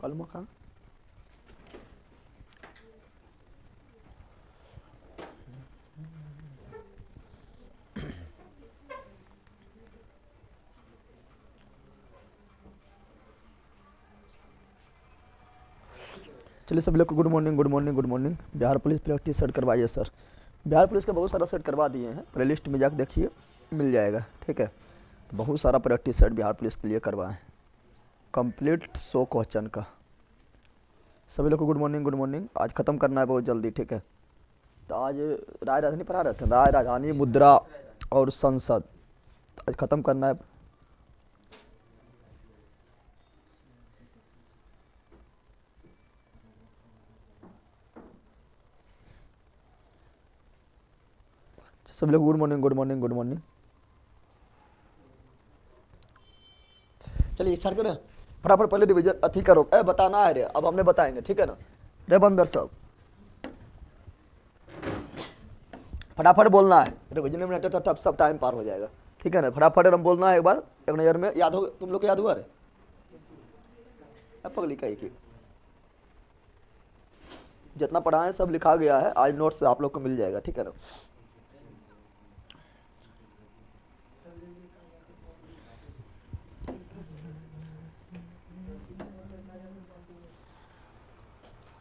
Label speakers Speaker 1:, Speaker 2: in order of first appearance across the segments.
Speaker 1: कलमा कहाँ? चलिए सब लोग को good morning, good morning, good morning. Bihar police practice set करवाइए सर। बिहार पुलिस का बहुत सारा सेट करवा दिए हैं, प्ले लिस्ट में जाकर देखिए मिल जाएगा, ठीक है। तो बहुत सारा प्रैक्टिस सेट बिहार पुलिस के लिए करवाएं, कंप्लीट 100 क्वेश्चन का। सभी लोग को गुड मॉर्निंग, गुड मॉर्निंग। आज ख़त्म करना है बहुत जल्दी, ठीक है। तो आज राय राजधानी पढ़ा रहे थे, राय राजधानी, मुद्रा और संसद, आज ख़त्म करना है। सब लोग good morning, good morning, good morning. चलिए स्टार्ट करें, फटाफट पहले रिविजन अथी करो, बताना है रे, अब हमने बताएंगे, ठीक है ना। रे बंदर सब फटाफट बोलना है, रिविजन में टप सब टाइम पार हो जाएगा, ठीक है ना। फटाफट हम बोलना है, एक बार एक नज़र में याद हो, तुम लोग को याद हुआ रे? अब पगली का एक जितना पढ़ा है सब लिखा गया है, आज नोट्स आप लोग को मिल जाएगा, ठीक है ना।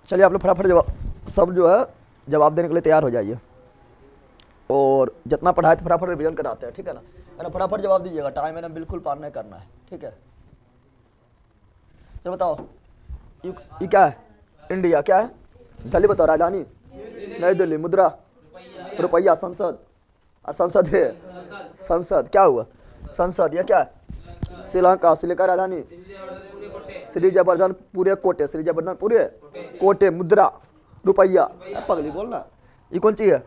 Speaker 1: चलिए आप लोग फटाफट जवाब सब जो है जवाब देने के लिए तैयार हो जाइए, और जितना पढ़ा है तो फटाफट रिवीजन कराते हैं, ठीक है ना। फटाफट जवाब दीजिएगा, टाइम मैंने बिल्कुल पार नहीं करना है, ठीक है। चलो बताओ, ये क्या है? इंडिया क्या है? जल्दी बताओ। राजधानी नई दिल्ली, मुद्रा रुपया, संसद, और संसद है, संसद क्या हुआ? संसद, ये क्या है? श्रीलंका, श्रीलंका राजधानी श्री जयवर्धन पूरे कोटे, श्री जयवर्धन पूरे कोटे, मुद्रा रुपया। पगली बोलना, ये कौन चीज है?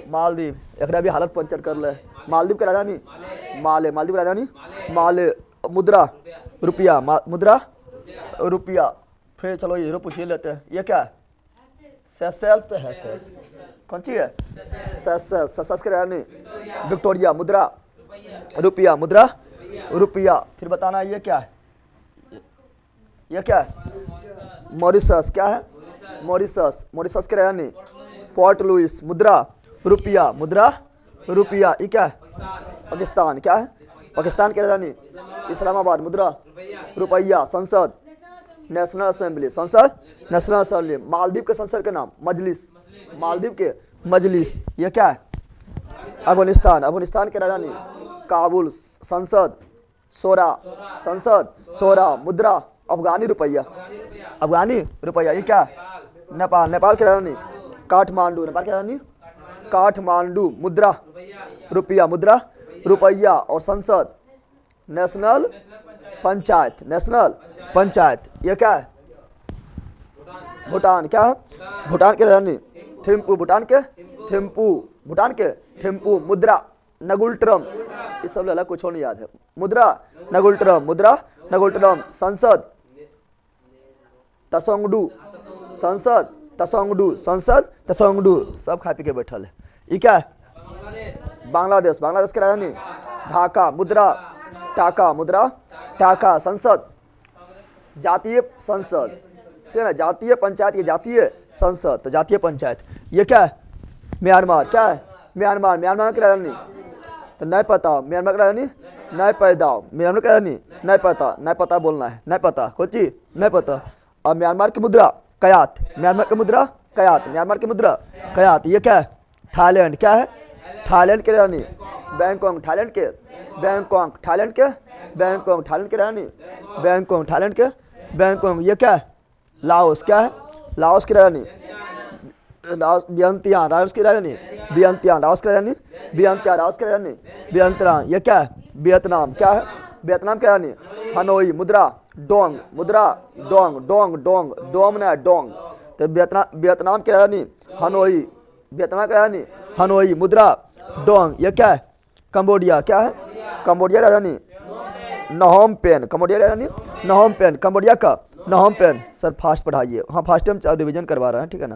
Speaker 1: मालदीव। एक अभी हालत पंचर कर ले। मालदीव की राजधानी माले, मालदीव की राजधानी माले, मुद्रा रुपया, मुद्रा रुपया। फिर चलो ये पूछिए लेते हैं, ये क्या है? सेशेल्स तो है, सेश कौन सी है? सेशेल्स, सेशेल्स की राजधानी विक्टोरिया, मुद्रा रुपया, मुद्रा रुपया। फिर बताना ये क्या है? ये क्या है? मॉरिशस, क्या है? मॉरिशस, मॉरिशस की राजधानी पोर्ट लुइस, मुद्रा रुपया, मुद्रा रुपया। ये क्या है? पाकिस्तान, क्या है? पाकिस्तान की राजधानी इस्लामाबाद, मुद्रा रुपया। संसद नेशनल असेंबली, संसद नेशनल असेंबली। मालदीव के संसद का नाम मजलिस, मालदीव के मजलिस। ये क्या है? अफगानिस्तान, अफगानिस्तान की राजधानी काबुल। संसद सोरा, संसद सोरा, मुद्रा अफगानी रुपया, अफगानी रुपया। ये क्या है? नेपाल, नेपाल की राजधानी काठमांडू, नेपाल की राजधानी काठमांडू, मुद्रा रुपया, मुद्रा रुपया। और संसद नेशनल पंचायत, नेशनल पंचायत। ये क्या है? भूटान, क्या है? भूटान की राजधानी थिम्पू, भूटान के थिम्पू, भूटान के थिम्पू। मुद्रा नगुल्ट्रम, ये सब लगा कुछ नहीं याद है। मुद्रा नगुल्ट्रम, मुद्रा नगुल्ट्रम। संसद तसोंगडू, संसद तसोंगडू, संसद तसोंगडू। सब खा पी के बैठल है। ये क्या है? बांग्लादेश, बांग्लादेश की राजधानी ढाका, मुद्रा टाका, मुद्रा टाका। संसद जातीय संसद, ठीक है ना, जातीय पंचायत, ये जातीय संसद, तो जातीय पंचायत। ये क्या है? म्यांमार, क्या है? म्यांमार, म्यांमार की राजधानी तो नहीं पता। म्यांमार की राजधानी नहीं पैदा, म्यांमार की राजधानी नहीं पता, नहीं पता बोलना है, नहीं पता कोई चीज नहीं पता। और म्यांमार की मुद्रा कयात, म्यांमार की मुद्रा कयात, म्यांमार की मुद्रा कयात। ये क्या है? थाईलैंड, क्या है? थाईलैंड की राजधानी बैंकॉक, थाईलैंड के बैंकॉक, थाईलैंड के बैंकॉक, थाईलैंड की राजधानी बैंकॉक, थाईलैंड के बैंकॉक। ये क्या है? लाओस, क्या है? लाओस की राजधानी लाओस, वियंतियान, लाओस की राजधानी वियंतियान, लाओस की राजधानी वियंतियान, लाओस की राजधानी वियंतियान। ये क्या है? वियतनाम, क्या है? वियतनाम की राजधानी हनोई, मुद्रा डोंग, मुद्रा डोंग, डोंग डोंग, डोम ना डोंग। तो वियतनाम की राजधानी हनोई, वियतनाम की राजधानी हनोई, मुद्रा डोंग। ये क्या है? कंबोडिया, क्या है? कंबोडिया राजधानी नहोम पेन, कंबोडिया राजधानी नहोम पेन, कंबोडिया का नहोम पेन। सर फास्ट पढ़ाइए, हाँ फास्ट टाइम रिवीजन करवा रहे हैं, ठीक है ना।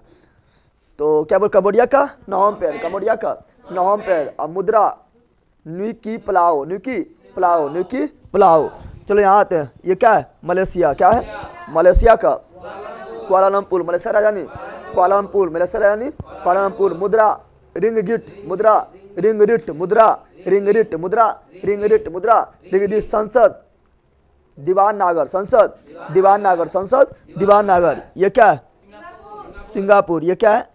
Speaker 1: तो क्या बोल? कंबोडिया का नहोम पेन, कंबोडिया का नहोम पेन। और मुद्रा न्यूकी प्लाओ, न्यूकी प्लाओ, न्यूकी प्लाओ। चलो यहाँ आते हैं, ये क्या है? मलेशिया, क्या है? मलेशिया का कुआलालंपुर मलेशिया राजधानी, कुआलालंपुर मलेशिया राजधानी, कुआलालंपुर। मुद्रा रिंगगिट, मुद्रा रिंगरिट, मुद्रा रिंगरिट, मुद्रा रिंगरिट, मुद्रा रिंगरिट। संसद दीवान नागर, संसद दीवान नागर, संसद दीवान नागर। ये क्या है? सिंगापुर। ये क्या है?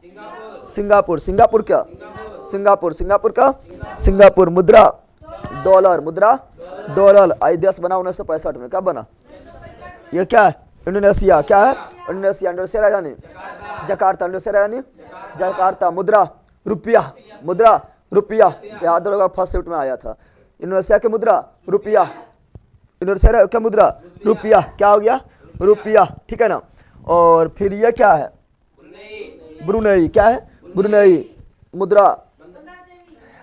Speaker 1: सिंगापुर। सिंगापुर क्या? सिंगापुर। सिंगापुर का सिंगापुर। मुद्रा डॉलर, मुद्रा डॉलर। आई देश बना 1965 में, कब बना? ये क्या है? इंडोनेशिया। क्या है? इंडोनेशिया। इंडोनेशिया राजधानी जकार्ता, इंडोनेशिया राजधानी जकार्ता। मुद्रा रुपया, मुद्रा रुपया। याद होगा फर्स्ट शिफ्ट में आया था। इंडोनेशिया की मुद्रा रुपया, इंडोनेशिया का मुद्रा रुपया। क्या हो गया? रुपया, ठीक है ना। और फिर ये क्या है? ब्रुनेई। क्या है? ब्रुनेई। मुद्रा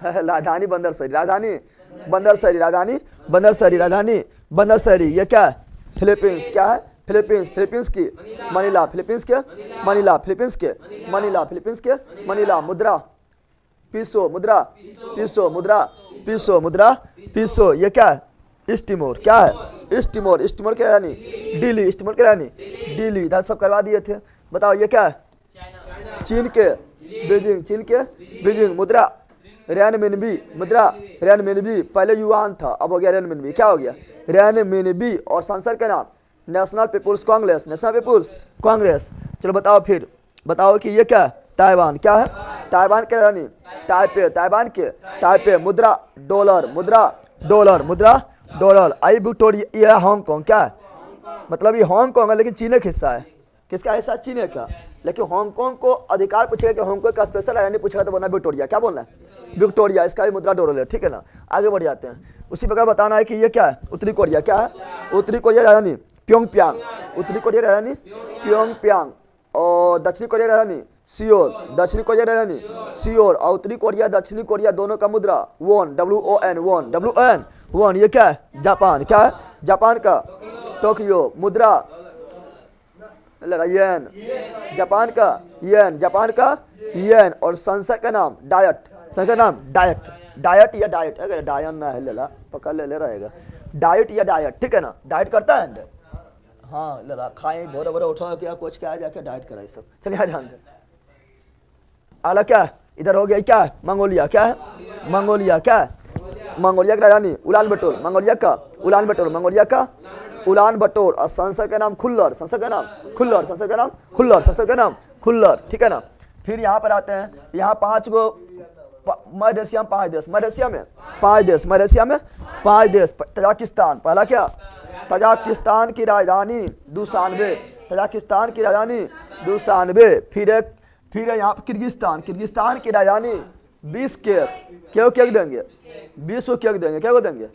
Speaker 1: राजधानी बंदरसरी, राजधानी बंदरसरी, राजधानी बंदरसरी, राजधानी बंदरसरी। ये क्या है? फिलीपींस। क्या है? फिलीपींस। फिलीपींस की मनीला, फिलीपींस के मनीला, फिलीपींस के मनीला, फिलीपींस के मनीला। मुद्रा पीसो, मुद्रा पीसो, मुद्रा पीसो, मुद्रा पीसो। ये क्या है? East Timor. क्या है? East Timor. ईस्ट तिमोर क्या रानी? दिल्ली। ईस्ट तिमोर क्या रानी? दिल्ली। इधर सब करवा दिए थे। बताओ ये क्या है? चीन के बीजिंग, चीन के बीजिंग। मुद्रा रेनमिनबी, मुद्रा रेनमिनबी। पहले युआन था, अब हो गया रेनमिनबी। क्या हो गया? रेनमिनबी। और संसद का नाम National People's Congress, National People's Congress. चलो बताओ फिर, बताओ कि ये क्या है? ताइवान। क्या है? ताइवान के रानी ताइपे, ताइवान के ताइपे। मुद्रा डॉलर, मुद्रा डॉलर, मुद्रा डॉलर। आई विक्टोरिया। ये हांगकांग। क्या है? मतलब ये हांगकांग है लेकिन चीन का हिस्सा है। किसका हिस्सा? चीन का। लेकिन हांगकांग को अधिकार पूछेगा कि हांगकांग का स्पेशल राजधानी पूछेगा तो बोलना विक्टोरिया। क्या बोलना है? विक्टोरिया। इसका भी मुद्रा डॉलर है, ठीक है ना। आगे बढ़ जाते हैं। उसी प्रकार बताना है कि ये क्या है? उत्तरी कोरिया। क्या है? उत्तरी कोरिया राजधानी प्योंगयांग, उत्तरी कोरिया राजधानी प्योंगयांग। और दक्षिणी कोरिया राजधानी सियोल, दक्षिणी कोरिया राजधानी सियोल। और उत्तरी कोरिया दक्षिणी कोरिया दोनों का मुद्रा won, WON, won, WON, won. ये क्या है? जापान। क्या है? जापान का टोक्यो। मुद्रा येन, जापान का येन, जापान का येन। और संसद का नाम डायट, संसद का नाम डायट, डायट या डाइट। अगर डायन ना है लेला पकड़ ले रहेगा। डाइट या डायट, ठीक है ना। डाइट करता है, हाँ लला खाए भोरे भोरे उठा क्या कुछ क्या जाके डाइट करा सब। चलिए ध्यान दे। आला क्या है? इधर हो गया क्या है? मंगोलिया। क्या है? मंगोलिया। क्या है? मंगोलिया की राजधानी उलान बटोर, मंगोलिया का उलान बटोर, मंगोलिया का उलान बटोर। और संसद का नाम खुल्लर, संसद का नाम खुल्लर, संसद का नाम खुल्लर, संसद का नाम खुल्लर, ठीक है ना। फिर यहाँ पर आते हैं। यहाँ 5 गो मलेशिया में 5 देश, मलेशिया में 5 देश, मलेशिया में 5 देश। तजाकिस्तान। पहला क्या? तजाकिस्तान की राजधानी दुशानबे, तजाकिस्तान की राजधानी दुशानबे। फिर यहाँ पर किर्गिस्तान, किर्गिस्तान की राजधानी बिश्केक। क्यों केक देंगे? 20 को केक देंगे। क्या को देंगे?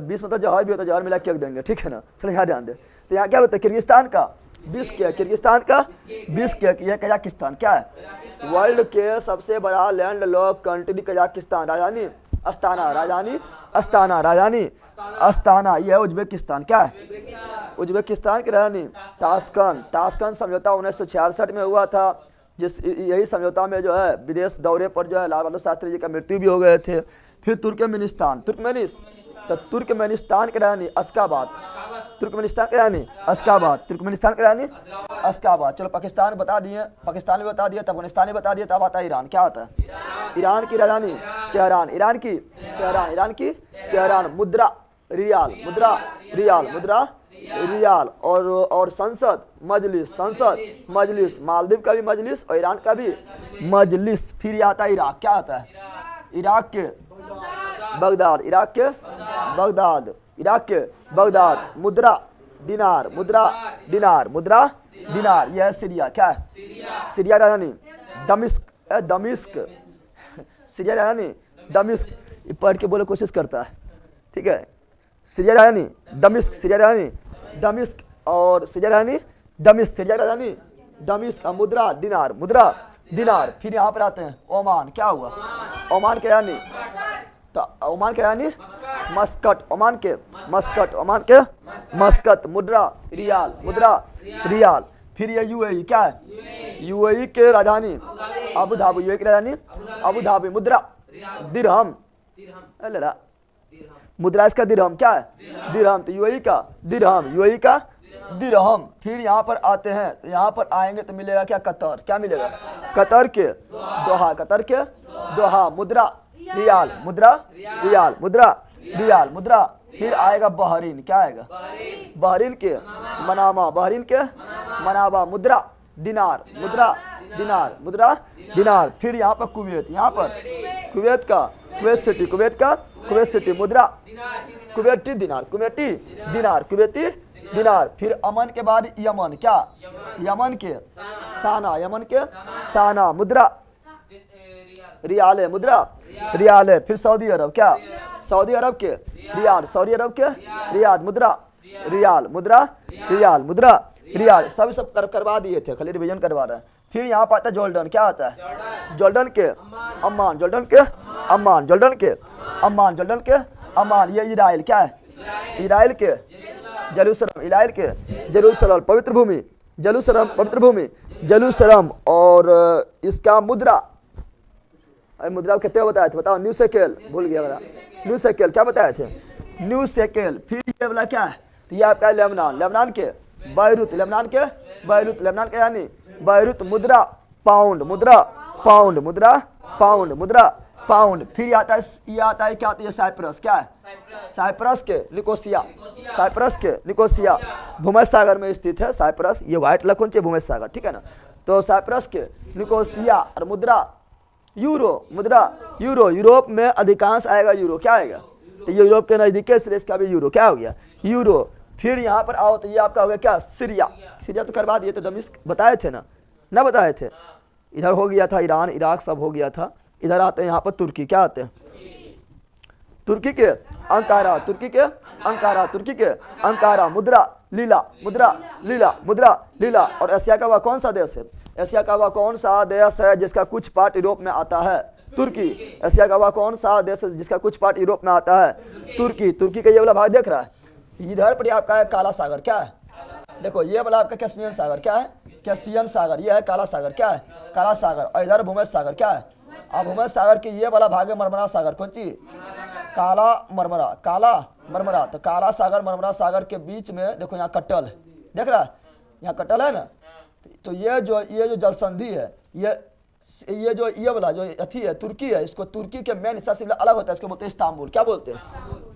Speaker 1: 20 मतलब जहर भी होता है, जहर मिला केक देंगे, ठीक है ना। चलो यहाँ ध्यान दे। तो यहाँ क्या होता है? किर्गिस्तान का बिश्केक, किर्गिस्तान का बिश्केक। यह कजाकिस्तान। क्या है? वर्ल्ड के सबसे बड़ा लैंड लॉक कंट्री कजाकिस्तान। राजधानी अस्ताना, राजधानी अस्ताना, राजधानी अस्ताना। यह उज्बेकिस्तान। क्या है? उज्बेकिस्तान की राजधानी ताशकंद। ताशकंद समझौता 1966 में हुआ था, जिस यही समझौता में जो है विदेश दौरे पर जो है लाल बहादुर शास्त्री जी का मृत्यु भी हो गए थे। फिर तुर्कमेनिस्तान, तो तुर्कमेनिस्तान की राजधानी अशकाबाद, तुर्कमेनिस्तान की राजधानी अशकाबाद, तुर्कमेनिस्तान की राजधानी अशकाबाद। चलो पाकिस्तान बता दिए, पाकिस्तान भी बता दिया, अफगानिस्तान भी बता दिया। तब आता है ईरान। क्या आता है? ईरान की राजधानी तेहरान, ईरान की तेहरान, ईरान की तेहरान। मुद्रा रियाल, मुद्रा रियाल, मुद्रा रियाल। और संसद मजलिस, संसद मजलिस। मालदीव का भी मजलिस और ईरान का भी मजलिस। फिर आता है इराक। क्या आता है? इराक के बगदाद, इराक के बगदाद, इराक के बगदाद। मुद्रा दिनार, मुद्रा दिनार, मुद्रा दिनार। यह सीरिया। क्या है? सीरिया राजधानी दमिश्क, दमिश्क। सीरिया राजधानी दमिश्क। पढ़ के बोले कोशिश करता है, ठीक है। सीरिया राजधानी दमिश्क, सीरिया राजधानी दमिश्क। और सीरिया राजधानी दमिश्क, सीरिया राजधानी दमिश्क। मुद्रा दिनार, मुद्रा दिनार। फिर यहाँ पर आते हैं ओमान। क्या हुआ? ओमान के राजधानी तो ओमान के राजधानी मस्कट, ओमान के मस्कट, ओमान के मस्कट। मुद्रा रियाल, मुद्रा रियाल। फिर ये यूएई। क्या है? यूएई के राजधानी अबू धाबी, यूएई की राजधानी अबू धाबी। मुद्रा दिरहम, मुद्रा इसका दिरहम। क्या है? दिरहम। तो यूएई का दिरहम, यूएई का दिरहम। फिर यहाँ पर आते हैं तो यहाँ पर आएंगे तो मिलेगा क्या? कतर। क्या मिलेगा? कतर के दोहा, कतर के दोहा। मुद्रा रियाल, मुद्रा रियाल, मुद्रा रियाल, मुद्रा। फिर आएगा बहरीन। क्या आएगा? बहरीन के मनामा, बहरीन के मनामा। मुद्रा दिनार, मुद्रा दिनार, मुद्रा दिनार। फिर यहाँ पर कुवैत, यहाँ पर कुवैत का कुवैत सिटी, कुवैत का कुवैत सिटी। मुद्रा कुवैती दिनार, कुवैती दिनार, कुवैती दिनार। फिर अमन के बाद यमन। क्या? यमन के साना, यमन के साना। मुद्रा रियाल है, मुद्रा रियाल है। फिर सऊदी अरब। क्या? सऊदी अरब के रियाद, सऊदी अरब के रियाद। मुद्रा रियाल, मुद्रा रियाल, मुद्रा रियाल। सब करवा दिए थे, खाली रिवीजन करवा रहे हैं। फिर यहाँ पर आता है जॉर्डन। क्या आता है? जॉर्डन के अम्मान, जॉर्डन के अम्मान, जॉर्डन के अम्मान, जॉर्डन के अम्मान। ये इजराइल। क्या है? इजराइल के जेरूसलम, इजराइल के जेरूसलम पवित्र भूमि, जेरूसलम पवित्र भूमि, जेरूसलम। और इसका मुद्रा, अरे मुद्रा कितने बताए थे बताओ? न्यू शेकेल, भूल गया मेरा। न्यू शेकेल क्या बताए थे? New shekel. फिर ये वाला क्या है? तो ये आपका लेबनान, लेबनान के बैरूत, लेबनान के बैरूत, लेबनान के यानी बैरूत। मुद्रा पाउंड, मुद्रा पाउंड, मुद्रा पाउंड, मुद्रा पाउंड। फिर आता है, ये आता है क्या? आता है साइप्रस। क्या है? साइप्रस के निकोसिया, साइप्रस के निकोसिया। भूमध्य सागर में स्थित है साइप्रस। ये व्हाइट लखन चाहिए भूमध्य सागर, ठीक है ना? तो साइप्रस के निकोसिया। और मुद्रा यूरो, मुद्रा यूरो। यूरोप में अधिकांश आएगा यूरो। क्या आएगा? तो ये यूरोप के नजदीक है इसलिए इसका भी यूरो। क्या हो गया? यूरो। फिर यहाँ पर आओ तो ये आपका हो गया क्या? सीरिया। सीरिया तो करवा दिए थे, दमिश्क बताए थे ना बताए थे। इधर हो गया था ईरान, इराक सब हो गया था। इधर आते हैं यहाँ पर तुर्की। क्या आते हैं? तुर्की के अंकारा, तुर्की के अंकारा, तुर्की के अंकारा। मुद्रा लीला, मुद्रा लीला, मुद्रा लीला। और एशिया का वह कौन सा देश है? एशिया का वह कौन सा देश है जिसका कुछ पार्ट यूरोप में आता है? तुर्की। एशिया का वह कौन सा देश है जिसका कुछ पार्ट यूरोप में आता है? तुर्की। तुर्की का ये वाला भाग देख रहा है, इधर पर आपका है काला सागर। क्या है? देखो ये वाला आपका कैस्पियन सागर। क्या है? कैस्पियन सागर। ये है काला सागर। क्या है? काला सागर। और इधर भूमध्य सागर। क्या है? अब भूमध्य सागर के ये वाला भाग है मरमरा सागर। कौन चीज? काला मरमरा, काला मरमरा। तो काला सागर मरमरा सागर के बीच में देखो यहाँ कट्टल है, देख रहा है? यहाँ कट्टल है ना। तो ये जो जल संधि है, ये जो ये वाला जो अथी है तुर्की है, इसको तुर्की के मेन हिस्सा से अलग होता है, इसको बोलते हैं इस्तांबुल। क्या बोलते हैं?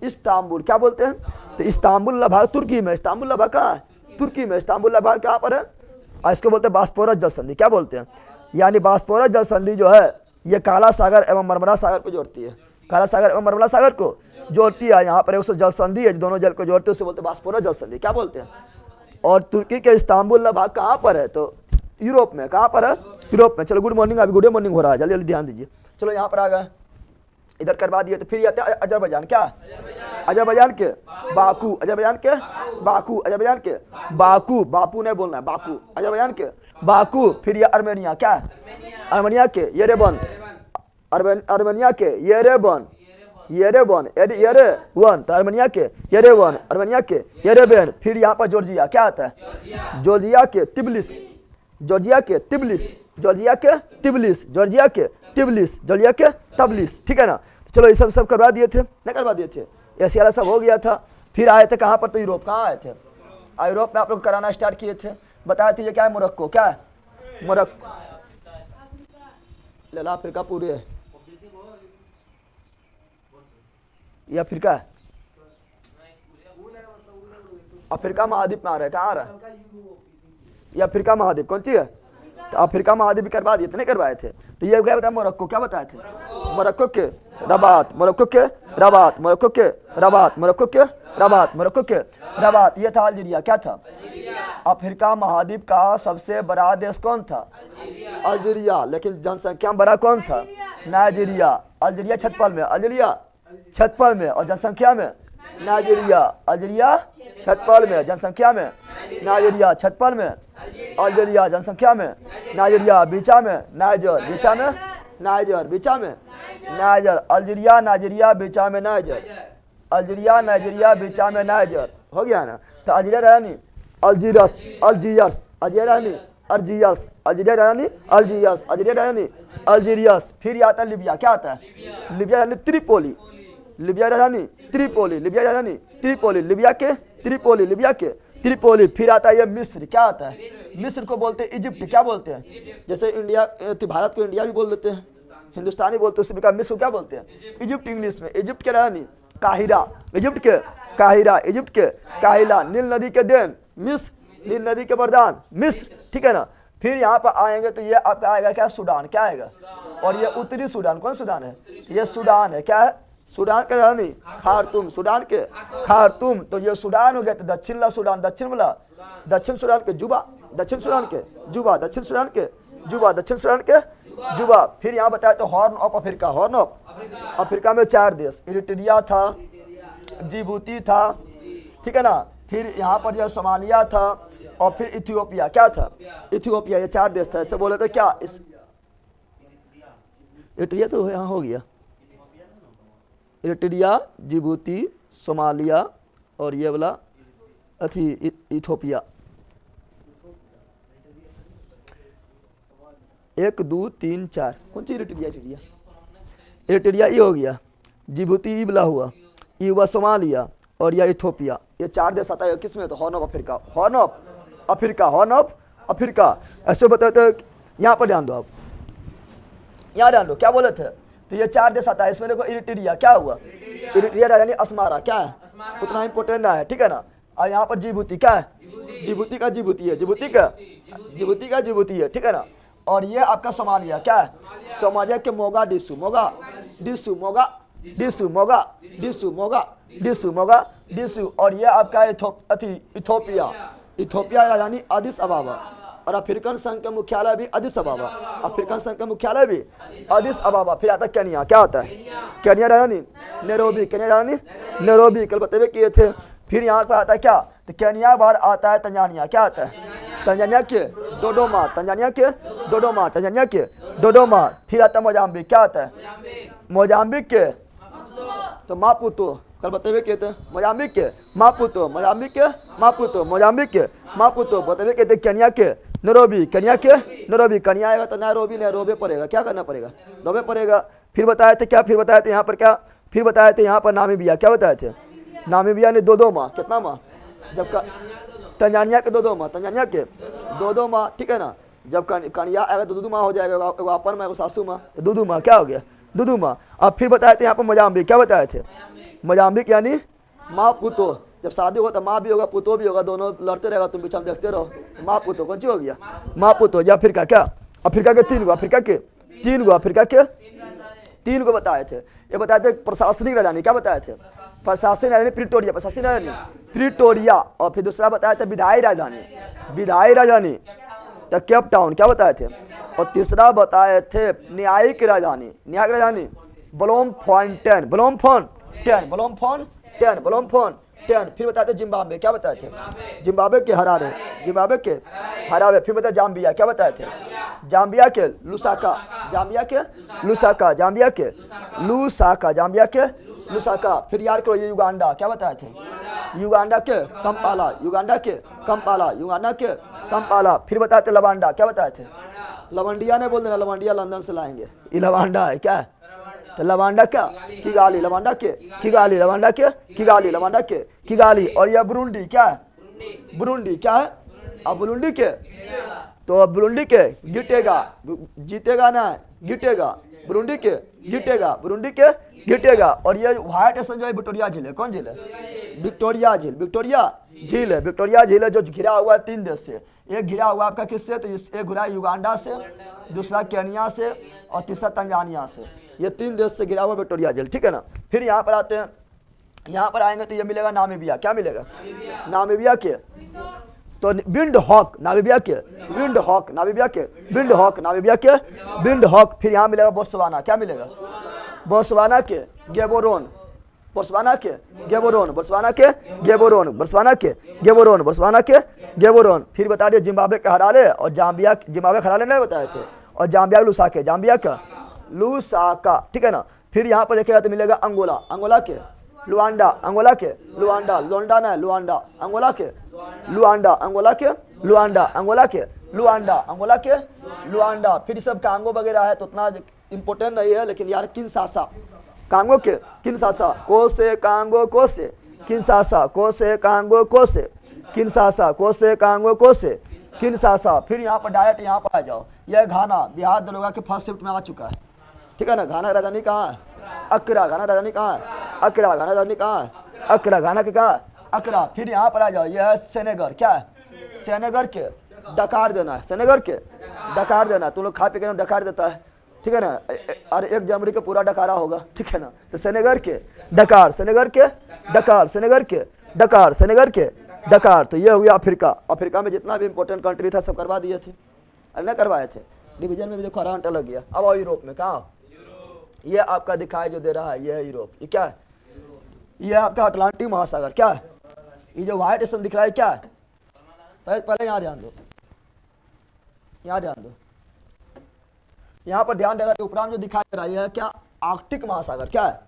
Speaker 1: इस्तांबुल। क्या बोलते हैं? तो इस्तांबुल भाग तुर्की में, इस्तांबुल भाग कहाँ है? तुर्की में। इस्तांबुल भाग कहाँ पर है? और इसको बोलते हैं बास्पोरस जल संधि। क्या बोलते हैं? यानी बास्पोरस जल संधि जो है ये काला सागर एवं मरमरा सागर को जोड़ती है। काला सागर एवं मरमरा सागर को जोड़ती है। यहाँ पर एक जल संधि है जो दोनों जल को जोड़ते हैं, उसे बोलते हैं बास्पोरस जल संधि। क्या बोलते हैं? और तुर्की के इस्तांबुल भाग कहाँ पर है? तो यूरोप में। कहाँ पर है? यूरोप में। चलो गुड मॉर्निंग, अभी गुड मॉर्निंग हो रहा है, जल्दी जल्दी ध्यान दीजिए। चलो यहाँ पर आ गए, इधर करवा दिए। तो फिर आते हैं अजरबैजान। क्या? अजरबैजान के बाकू, अजरबैजान के बाकू, अजरबैजान के बाकू। बापू नहीं बोलना है, बाकू। अजरबैजान के बाकू। फिर ये अर्मेनिया। क्या है? अर्मेनिया के येरेवन, अर्मेनिया के येरेवन, येरेवन, येरेवन। तो अर्मेनिया के येरेवन, अर्मेनिया के येरेवन। फिर यहाँ पर जॉर्जिया। क्या आता है? जॉर्जिया के तिब्लिस, जॉर्जिया के तिब्लिस, जॉर्जिया के तिब्लिस, जॉर्जिया के तिब्लिस, जॉर्जिया के तबलिस। ठीक है ना? तो चलो ये सब करवा दिए थे, नहीं करवा दिए थे? एशिया वाला सब हो गया था। फिर आए थे कहाँ पर? तो यूरोप। कहाँ आए थे? यूरोप में आप लोग कराना स्टार्ट किए थे, बताए थे। ये क्या है? मोरक्को। क्या है? मोरक्को। लला अफ्रीका पूरे है, ये अफ्रीका है। अफ्रीका महाद्वीप में आ रहा है। कहाँ आ रहा है? ये अफ्रीका महाद्वीप। कौन सी है? तो अफ्रीका महाद्वीप भी करवा दिए थे, नहीं करवाए थे? तो ये क्या बताया? मोरक्को। क्या बताए थे? मोरक्को के रबात, मोरक्को के रबात, मोरक्को के रबात, मोरक्को के रबात, मोरक्को के रबात। ये था अल्जीरिया। क्या था? अफ्रीका महाद्वीप का सबसे बड़ा देश कौन था? अल्जीरिया। लेकिन जनसंख्या में बड़ा कौन था? नाइजीरिया। अल्जीरिया छतपल में, अल्जीरिया छतपल में। और जनसंख्या में नाइजीरिया, अल्जीरिया छतपल में, जनसंख्या में नाइजीरिया छतपल में, अल्जीरिया जनसंख्या में नाइजीरिया, बीचा में नाइजर, बीचा में नाइजर, बीचा में नाइजर, अल्जीरिया नाइजीरिया बीचा में नाइजर, अल्जीरिया नाइजीरिया बीचा में नाइजर। हो गया ना? तो अल्जीरिया रहा नहीं, अल्जीरस, अल्जीयर्स, अल्जीरिया रहा नहीं, अर्जियस, अल्जीरिया रहा नहीं, अल्जीयर्स, अल्जीरिया रहा नहीं, अल्जीरियस। फिर आता है लीबिया। क्या आता है? लीबिया यानी त्रिपोली, लीबिया राजधानी त्रिपोली, लीबिया राजधानी त्रिपोली, लीबिया के त्रिपोली, लीबिया के त्रिपोली, फिर आता है ये मिस्र, क्या आता है? मिस्र को बोलते हैं इजिप्ट, क्या बोलते हैं? जैसे इंडिया, भारत को इंडिया भी बोल देते हैं, हिंदुस्तानी बोलते हैं, उसी प्रकार मिस्र को क्या बोलते हैं? इजिप्ट इंग्लिश में। इजिप्ट के राजधानी काहिरा, इजिप्ट के काहिरा, इजिप्ट के काहिला, नील नदी के देन मिस्र, नील नदी के वरदान मिस्र, ठीक है ना। फिर यहाँ पर आएंगे तो ये आपका आएगा क्या? सूडान, क्या आएगा? और ये उत्तरी सूडान, कौन सूडान है? ये सूडान है, क्या है? सूडान के राजधानी खार्तूम, सूडान के खार्तूम। तो ये सूडान हो गया। तो दक्षिण वाला सूडान, दक्षिण वाला, दक्षिण सूडान के जुबा, दक्षिण सूडान के जुबा, दक्षिण सूडान के जुबा, दक्षिण सूडान के जुबा। फिर यहाँ बताया तो horn of Africa, horn of Africa में 4 देश, इरिट्रिया था, जिबूती था, ठीक है ना। फिर यहाँ पर जो सोमालिया था, और फिर इथियोपिया, क्या था? इथियोपिया। ये 4 देश था। ऐसे बोले थे क्या? इस इरिट्रिया तो यहाँ हो गया, इरिट्रिया, जिबूती, सोमालिया और ये वाला इथियोपिया। 1 2 3 4 कौन सी इरिट्रिया? इरिट्रिया ये हो गया, जिबूती ये वाला हुआ, ये हुआ सोमालिया और यह इथियोपिया। ये 4 देश आता है किस में? तो horn of Africa, horn of Africa, horn of Africa. ऐसे बताते हैं। यहाँ पर ध्यान दो, आप यहाँ ध्यान दो, क्या बोले थे? तो ये 4 देश आता है। इसमें देखो इरिट्रिया, क्या हुआ? इरिट्रिया राजधानी अस्मारा, क्या है? उतना इंपोर्टेंट ना है, ठीक है ना। और यहाँ पर जिबूती, क्या है? जिबूती का जिबूती है, जिबूती का जिबूती का जिबूती है, ठीक है ना। और ये आपका सोमालिया, क्या है? सोमालिया के मोगाडिशु, मोगाडिशु, मोगाडिशु, मोगाडिशु, मोगाडिशु, मोगाडिशु। और ये आपका इथियोपिया, इथियोपिया राजधानी अदिस अबाबा। और अफ्रीकन संघ का मुख्यालय भी अदिस अबाबा, अफ्रीकन संघ का मुख्यालय भी अदिस अबाबा। फिर आता है केनिया, क्या होता है? केनिया राजधानी नैरोबी, केनिया राजधानी नैरोबी, कल बतेबे किए थे। फिर यहाँ पर आता है क्या? तो केनिया बार आता है तंजानिया, क्या आता है? तंजानिया के डोडोमा, तंजानिया के डोडोमा, तंजानिया के डोडोमा। फिर आता है मोजाम्बिक, क्या आता है? मोजाम्बिक के तो मापुतो, कल बतेबे किए थे। मोजाम्बिक के मापुतो, मोजाम्बिक के मापुतो, मोजाम्बिक के मापुतो। बतेबे किए थे। केनिया के नैरोबी, केनिया के नैरोबी, केनिया आएगा तो नैरोबी, नैरोबी पड़ेगा, क्या करना पड़ेगा? नैरोबी पड़ेगा। फिर बताए थे क्या? फिर बताए थे यहाँ पर क्या? फिर बताए थे यहाँ पर नामीबिया, क्या बताए थे? नामीबिया ने 2 माह, कितना माह? जब का तंजानिया के 2 माह, तंजानिया के 2 माह, ठीक है ना। जब कनिया आएगा तो 2 माह हो जाएगा, एगो अपन माह, एगो सासू माह, 2 माह, क्या हो गया? 2 माह। अब फिर बताए थे यहाँ पर मोजाम्बिक, क्या बताए थे? मोजाम्बिक यानी माँ पुतो। जब शादी होगा तो माँ भी होगा, पुतो भी होगा, दोनों लड़ते रहेगा, तुम पीछे हम देखते रहो। माँ पुतो कौन सी हो गया? माँ पुतो। या अफ्रीका, क्या? अफ्रीका के 3 गो, अफ्रीका के 3 गो, अफ्रीका के 3 गो बताए थे। ये बताए थे प्रशासनिक राजधानी, क्या बताए थे? प्रशासनिक राजधानी प्रिटोरिया, प्रशासनिक राजधानी प्रिटोरिया। और फिर दूसरा बताया था विधायी राजधानी, विधायी राजधानी तो केप टाउन, क्या बताए थे? और तीसरा बताए थे न्यायिक राजधानी, न्यायिक राजधानी ब्लोमफोंटेन, ब्लोमफोंटेन, ब्लोमफोंटेन, ब्लोमफोंटेन। फिर बताए थे जिम्बाब्वे, क्या बताए थे? जिम्बाब्वे के हरारे, जिम्बाब्वे के हरारे। फिर बताया जाम्बिया, क्या बताए थे? जाम्बिया के लुसाका, जाम्बिया के लुसाका, जाम्बिया के लुसाका, जाम्बिया के लुसाका। फिर याद करो ये युगांडा, क्या बताए थे? युगांडा के कंपाला, युगांडा के कंपाला, युगांडा के कंपाला। फिर बताए थे लवांडा, क्या बताए थे? लवंडिया ने बोल देना, लवंडिया लंदन से लाएंगे, ये लवांडा है, क्या है? तो लवांडा क्या? किगाली, लवांडा के किगाली, लवांडा के किगाली, लवांडा के किगाली। और यह बुरुंडी, क्या है? बुरुंडी, क्या है? अब बुरुंडी के तो बुरुंडी के गिटेगा, जीतेगा ना, गिटेगा, बुरुंडी के गिटेगा, बुरुंडी के गिटेगा। और ये व्हाइट स्टोन जो है विक्टोरिया झील है, कौन झील है? विक्टोरिया झील, विक्टोरिया झील है, विक्टोरिया झील है जो घिरा हुआ है 3 देश से। एक घिरा हुआ आपका किससे? तो एक घिरा युगांडा से, दूसरा केनिया से और तीसरा तंजानिया से। ये 3 देश से घिरा हुआ विक्टोरिया झील, ठीक है ना। फिर यहाँ पर आते हैं, यहाँ पर आएंगे तो ये मिलेगा नामीबिया, क्या मिलेगा? नामीबिया के तो विंड हॉक, नामीबिया के विंड हॉक, नामीबिया के विंड हॉक, नामीबिया के विंड हॉक। फिर यहाँ मिलेगा बोत्सवाना, क्या मिलेगा? बोत्सवाना के गेबोरोन, बोत्सवाना के गेबोरोन, बोत्सवाना के गेबोरोन, बोत्सवाना के गेबोरोन, बोत्सवाना के गेबोरोन। फिर बता दिए जिम्बाब्वे का हराले और जाम्बिया, जिम्बाब्वे हराले नहीं बताए थे, और जाम्बिया लुसाके, जाम्बिया का लुसाका, ठीक है ना। फिर यहाँ पर देखेगा तो मिलेगा अंगोला, अंगोला के लुआंडा, अंगोला के लुआंडा, लोंडा ना लुआंडा, अंगोला के लुआंडा, अंगोला के लुआंडा, अंगोला के लुआंडा, अंगोला के लुआंडा। फिर सब कांगो वगैरह है तो उतना इंपॉर्टेंट नहीं है, लेकिन यार किनशासा, कांगो के किनशासा, कोसे कांगो कोसे, किनशासा कोसे कांगो कोसे, किनशासा, कोसे कांगो कोसे किनशासा। फिर यहाँ पर डायरेक्ट यहाँ पर आ जाओ, यह घाना बिहार दरोगा के फर्स्ट शिफ्ट में आ चुका है, ठीक है ना। घाना राजधानी कहाँ है? अकरा। घाना राजधानी कहाँ है? अकरा। घाना राजधानी कहाँ है? अकरा। घाना के कहाँ? अकरा। फिर यहाँ पर आ जाओ, यह है सेनेगर। क्या है? सेनेगर के डकार देना है, सेनेगर के डकार देना। तुम लोग खा पी के डकार देता है, ठीक है ना। और 1 जनवरी का पूरा डकारा होगा, ठीक है ना। तो सेनेगर के डकार, सेनेगर के डकार, सेनेगर के डकार, सेनेगर के डकार। तो ये हुआ अफ्रीका। अफ्रीका में जितना भी इंपॉर्टेंट कंट्री था सब करवा दिए थे, अरे ना करवाए थे। डिवीजन में भी देखो आराम लग गया। अब आओ यूरोप में, कहाँ? ये आपका दिखाई जो दे रहा है, ये है यूरोप। ये क्या है? ये आपका अटलांटिक महासागर। क्या है? ये जो व्हाइट स्टोन दिख रहा है क्या है? पहले यहाँ ध्यान दो, यहाँ ध्यान दो, यहाँ पर ध्यान देगा तो ऊपर में जो दिखाई दे रहा है क्या? आर्कटिक महासागर। क्या है?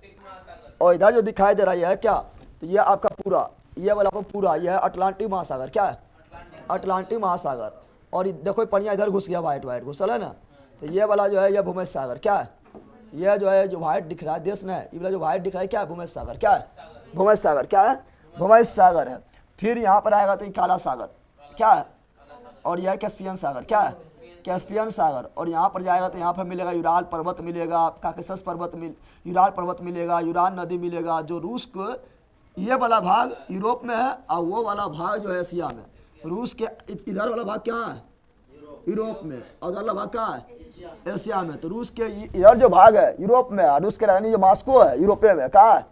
Speaker 1: और इधर जो दिखाई दे रहा है क्या? तो ये आपका पूरा, ये वाला पूरा, ये है अटलांटिक महासागर। क्या है? अटलांटिक महासागर। और देखो पनिया इधर घुस गया, व्हाइट व्हाइट घुसल है ना। तो ये वाला जो है ये भूमध्य सागर। क्या है? ये जो है जो व्हाइट दिख रहा है देश ना, ये वाला जो व्हाइट दिख रहा है क्या है? भूमध्य सागर। क्या है? भूमध्य सागर। क्या है? भूमध्य सागर है। फिर यहाँ पर आएगा तो ये काला सागर। क्या है? और यह कैस्पियन सागर। क्या है? कैस्पियन सागर। और यहाँ पर जाएगा तो यहाँ पर मिलेगा यूराल पर्वत मिलेगा, काकेशस पर्वत यूराल पर्वत मिलेगा, यूराल नदी मिलेगा। जो रूस को ये वाला भाग यूरोप में है और वो वाला भाग जो है एशिया में। रूस के इधर वाला भाग क्या है? यूरोप में। और उधर वाला भाग क्या है? एशिया में। तो रूस के इधर जो भाग है यूरोप में, और रूस के राजधानी जो मॉस्को है यूरोपीय में। कहाँ है?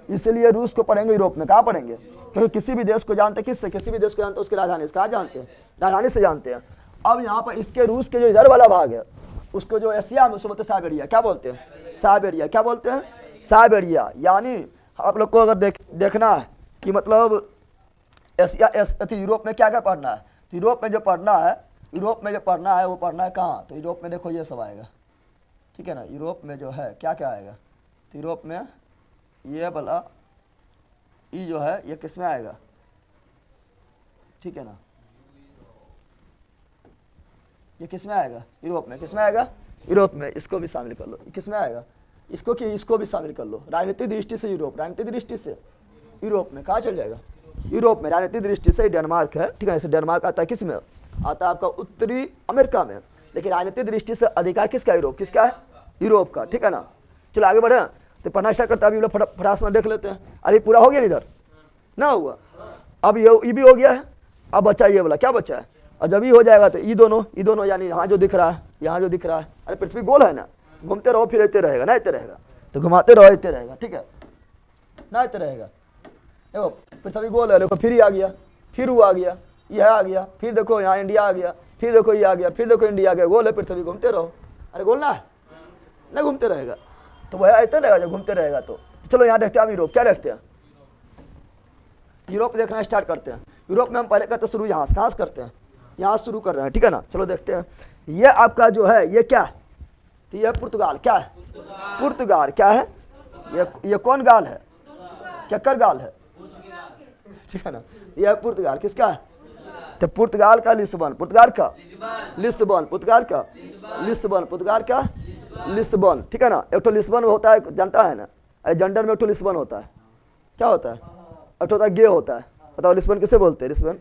Speaker 1: इसीलिए रूस को पढ़ेंगे यूरोप में। कहाँ पढ़ेंगे? क्योंकि किसी भी देश को जानते किससे? किसी भी देश को जानते उसकी राजधानी से। कहाँ जानते हैं? राजधानी से जानते हैं। अब यहाँ पर इसके रूस के जो इधर वाला भाग है उसको जो एशिया में उसको बोलते हैं साइबेरिया। क्या बोलते हैं? साइबेरिया। क्या बोलते हैं? साइबेरिया। यानी आप लोग को अगर देखना है कि मतलब एशिया यूरोप में क्या क्या पढ़ना है, तो यूरोप में जो पढ़ना है, यूरोप में जो पढ़ना है वो पढ़ना है कहाँ? तो यूरोप में देखो ये सब आएगा, ठीक है ना। यूरोप में जो है क्या क्या आएगा? तो यूरोप में ये वाला ये जो है ये किस में आएगा? ठीक है ना, ये किस में आएगा? यूरोप में। किस में आएगा? यूरोप में। इसको भी शामिल कर लो। किस में आएगा? इसको भी शामिल कर लो। राजनीतिक दृष्टि से यूरोप, राजनीतिक दृष्टि से यूरोप में कहाँ चल जाएगा? यूरोप में। राजनीतिक दृष्टि से डेनमार्क है, ठीक है। इसे डेनमार्क आता है किस में? आता है आपका उत्तरी अमेरिका में। लेकिन राजनीतिक दृष्टि से अधिकार किसका? यूरोप। किसका है? यूरोप का, ठीक है ना। चलो आगे बढ़े, तो पढ़ना स्टार्ट करते हैं। अभी लोग फटास में देख लेते हैं। अरे पूरा हो गया इधर ना हुआ, अब ये भी हो गया है। अब बचा ये वाला, क्या बचा है? और जब ये हो जाएगा तो ये दोनों यानी यहाँ जो दिख रहा है, यहाँ जो दिख रहा है, अरे पृथ्वी गोल है ना, घूमते रहो फिर रहते रहेगा ना, रहते रहेगा। तो घुमाते रहो रहते रहेगा, ठीक है ना, रहते रहेगा। देखो पृथ्वी गोल है, देखो फिर ये आ गया, फिर वो आ गया, यह आ गया, फिर देखो यहाँ इंडिया आ गया, फिर देखो ये आ गया, फिर देखो इंडिया आ गया। गोल है पृथ्वी, घूमते रहो। अरे गोल ना है ना, घूमते रहेगा। तो वह ऐसे रहेगा जब घूमते रहेगा। तो चलो यहाँ देखते हैं अब यूरोप। क्या देखते हैं? यूरोप देखना स्टार्ट करते हैं। यूरोप में हम पहले करते शुरू यहाँ से, कहाँ से करते हैं? यहाँ शुरू कर रहे हैं, ठीक है ना। चलो देखते हैं। ये आपका जो है ये क्या है? तो ये पुर्तगाल। क्या है? पुर्तगाल। क्या है? ये कौन गाल है? केकर गाल है, ठीक है ना। ये पुर्तगाल किसका है? तो पुर्तगाल का लिस्बन। पुर्तगाल का लिस्बन। पुर्तगाल का लिस्बन। पुर्तगाल का लिस्बन, ठीक है ना। एक तो लिस्बन होता है, जानता है ना। अरे जेंडर में एक तो लिस्बन होता है। क्या होता है? एक होता है गे होता है। बताओ लिस्बन किसे बोलते हैं? लिस्बन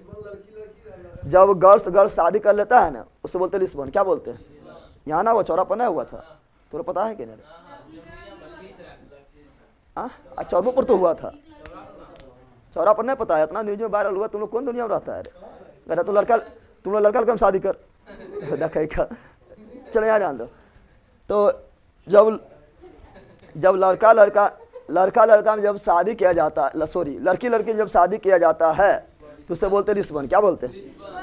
Speaker 1: जब गर्ल्स शादी कर लेता है ना उससे बोलते हैं लिस्बन। क्या बोलते हैं? यहाँ ना वो चौरा पना हुआ था, तुम्हें पता है कि नहीं? हाँ चौरबो पर तो हुआ था, चौरा पर नहीं पता है। इतना न्यूज में वायरल हुआ। तुम लोग कौन दुनिया में रहता है? अरे तुम लोग लड़का कम शादी कर देखेगा। चलो यहाँ ध्यान दो। तो जब लड़का में जब शादी किया जाता है, सॉरी लड़की में जब शादी किया जाता है तो उससे बोलते हैं लिस्बन। क्या बोलते हैं?